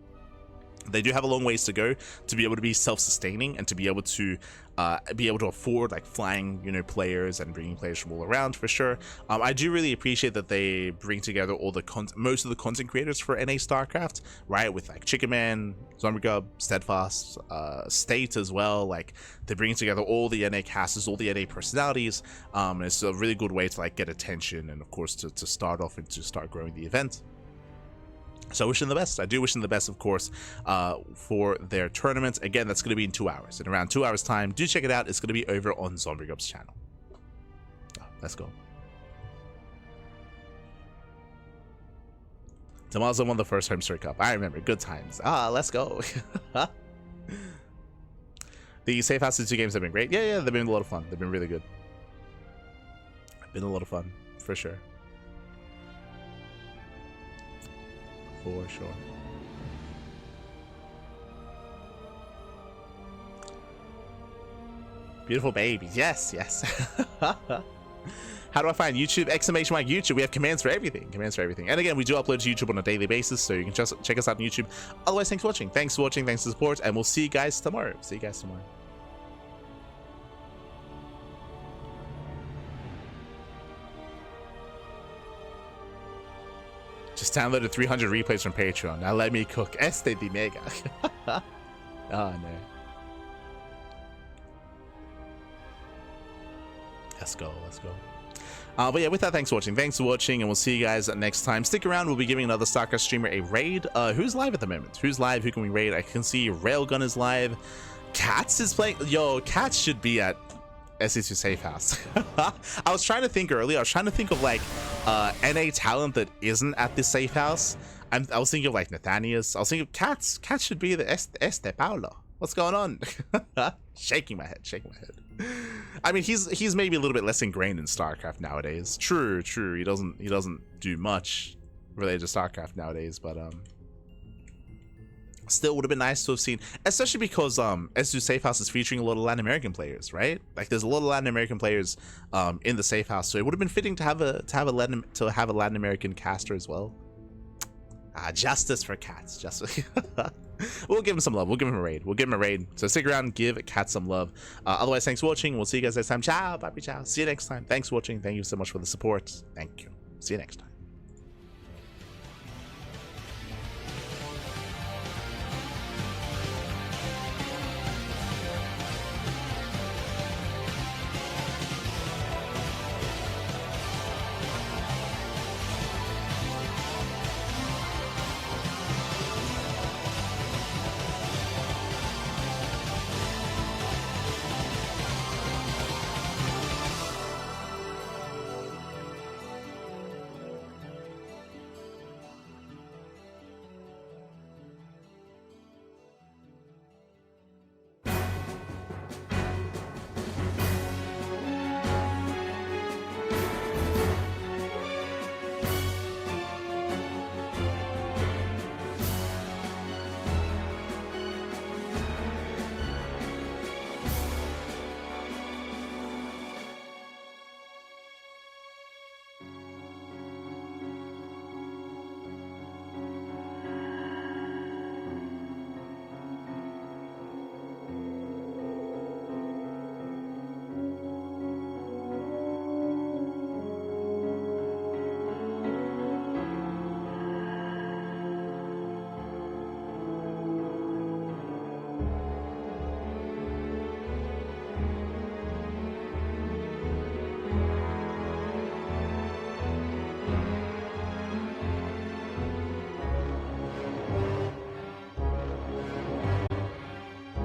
Speaker 1: They do have a long ways to go to be able to be self-sustaining and to be able to afford like flying, you know, players and bringing players from all around for sure. I do really appreciate that they bring together all the most of the content creators for NA StarCraft, right? With like Chicken Man, Zombie Steadfast, State as well. Like they're bringing together all the NA casters, all the NA personalities. And it's a really good way to like get attention and of course to start off and to start growing the event. So I wish them the best. I do wish them the best, of course, for their tournament. Again, that's going to be in 2 hours. In around 2 hours' time, do check it out. It's going to be over on ZombieGub's channel. Oh, let's go. Damazo won the first Home Story Cup. I remember. Good times. Let's go. The Safe House 2 games have been great. Yeah, they've been a lot of fun. They've been really good. Been a lot of fun, for sure. For sure. Beautiful babies. Yes. How do I find YouTube? Exclamation mark YouTube. We have commands for everything. And again, we do upload to YouTube on a daily basis, so you can just check us out on YouTube. Otherwise, thanks for watching. Thanks for the support, and we'll see you guys tomorrow. Just downloaded 300 replays from Patreon. Now let me cook. Este de mega. Oh no. Let's go. But yeah, with that, thanks for watching, and we'll see you guys next time. Stick around. We'll be giving another StarCraft streamer a raid. Who's live at the moment? Who's live? Who can we raid? I can see Railgun is live. Cats is playing. Yo, Cats should be at SE2 Safe House. I was trying to think earlier. I was trying to think of like NA talent that isn't at this Safe House. I was thinking of like Nathanias. I was thinking of Cats. Cats should be the Este Paulo. What's going on? Shaking my head. I mean, he's maybe a little bit less ingrained in StarCraft nowadays. True. He doesn't do much related to StarCraft nowadays, but still would have been nice to have seen, especially because SU Safe House is featuring a lot of Latin American players, right? Like there's a lot of Latin American players in the Safe House, so it would have been fitting to have a Latin American caster as well. Justice for Cats. We'll give him some love. We'll give him a raid. So stick around, give Cats some love. Otherwise, thanks for watching. We'll see you guys next time. Ciao, papi, ciao. See you next time. Thanks for watching. Thank you so much for the support. Thank you. See you next time.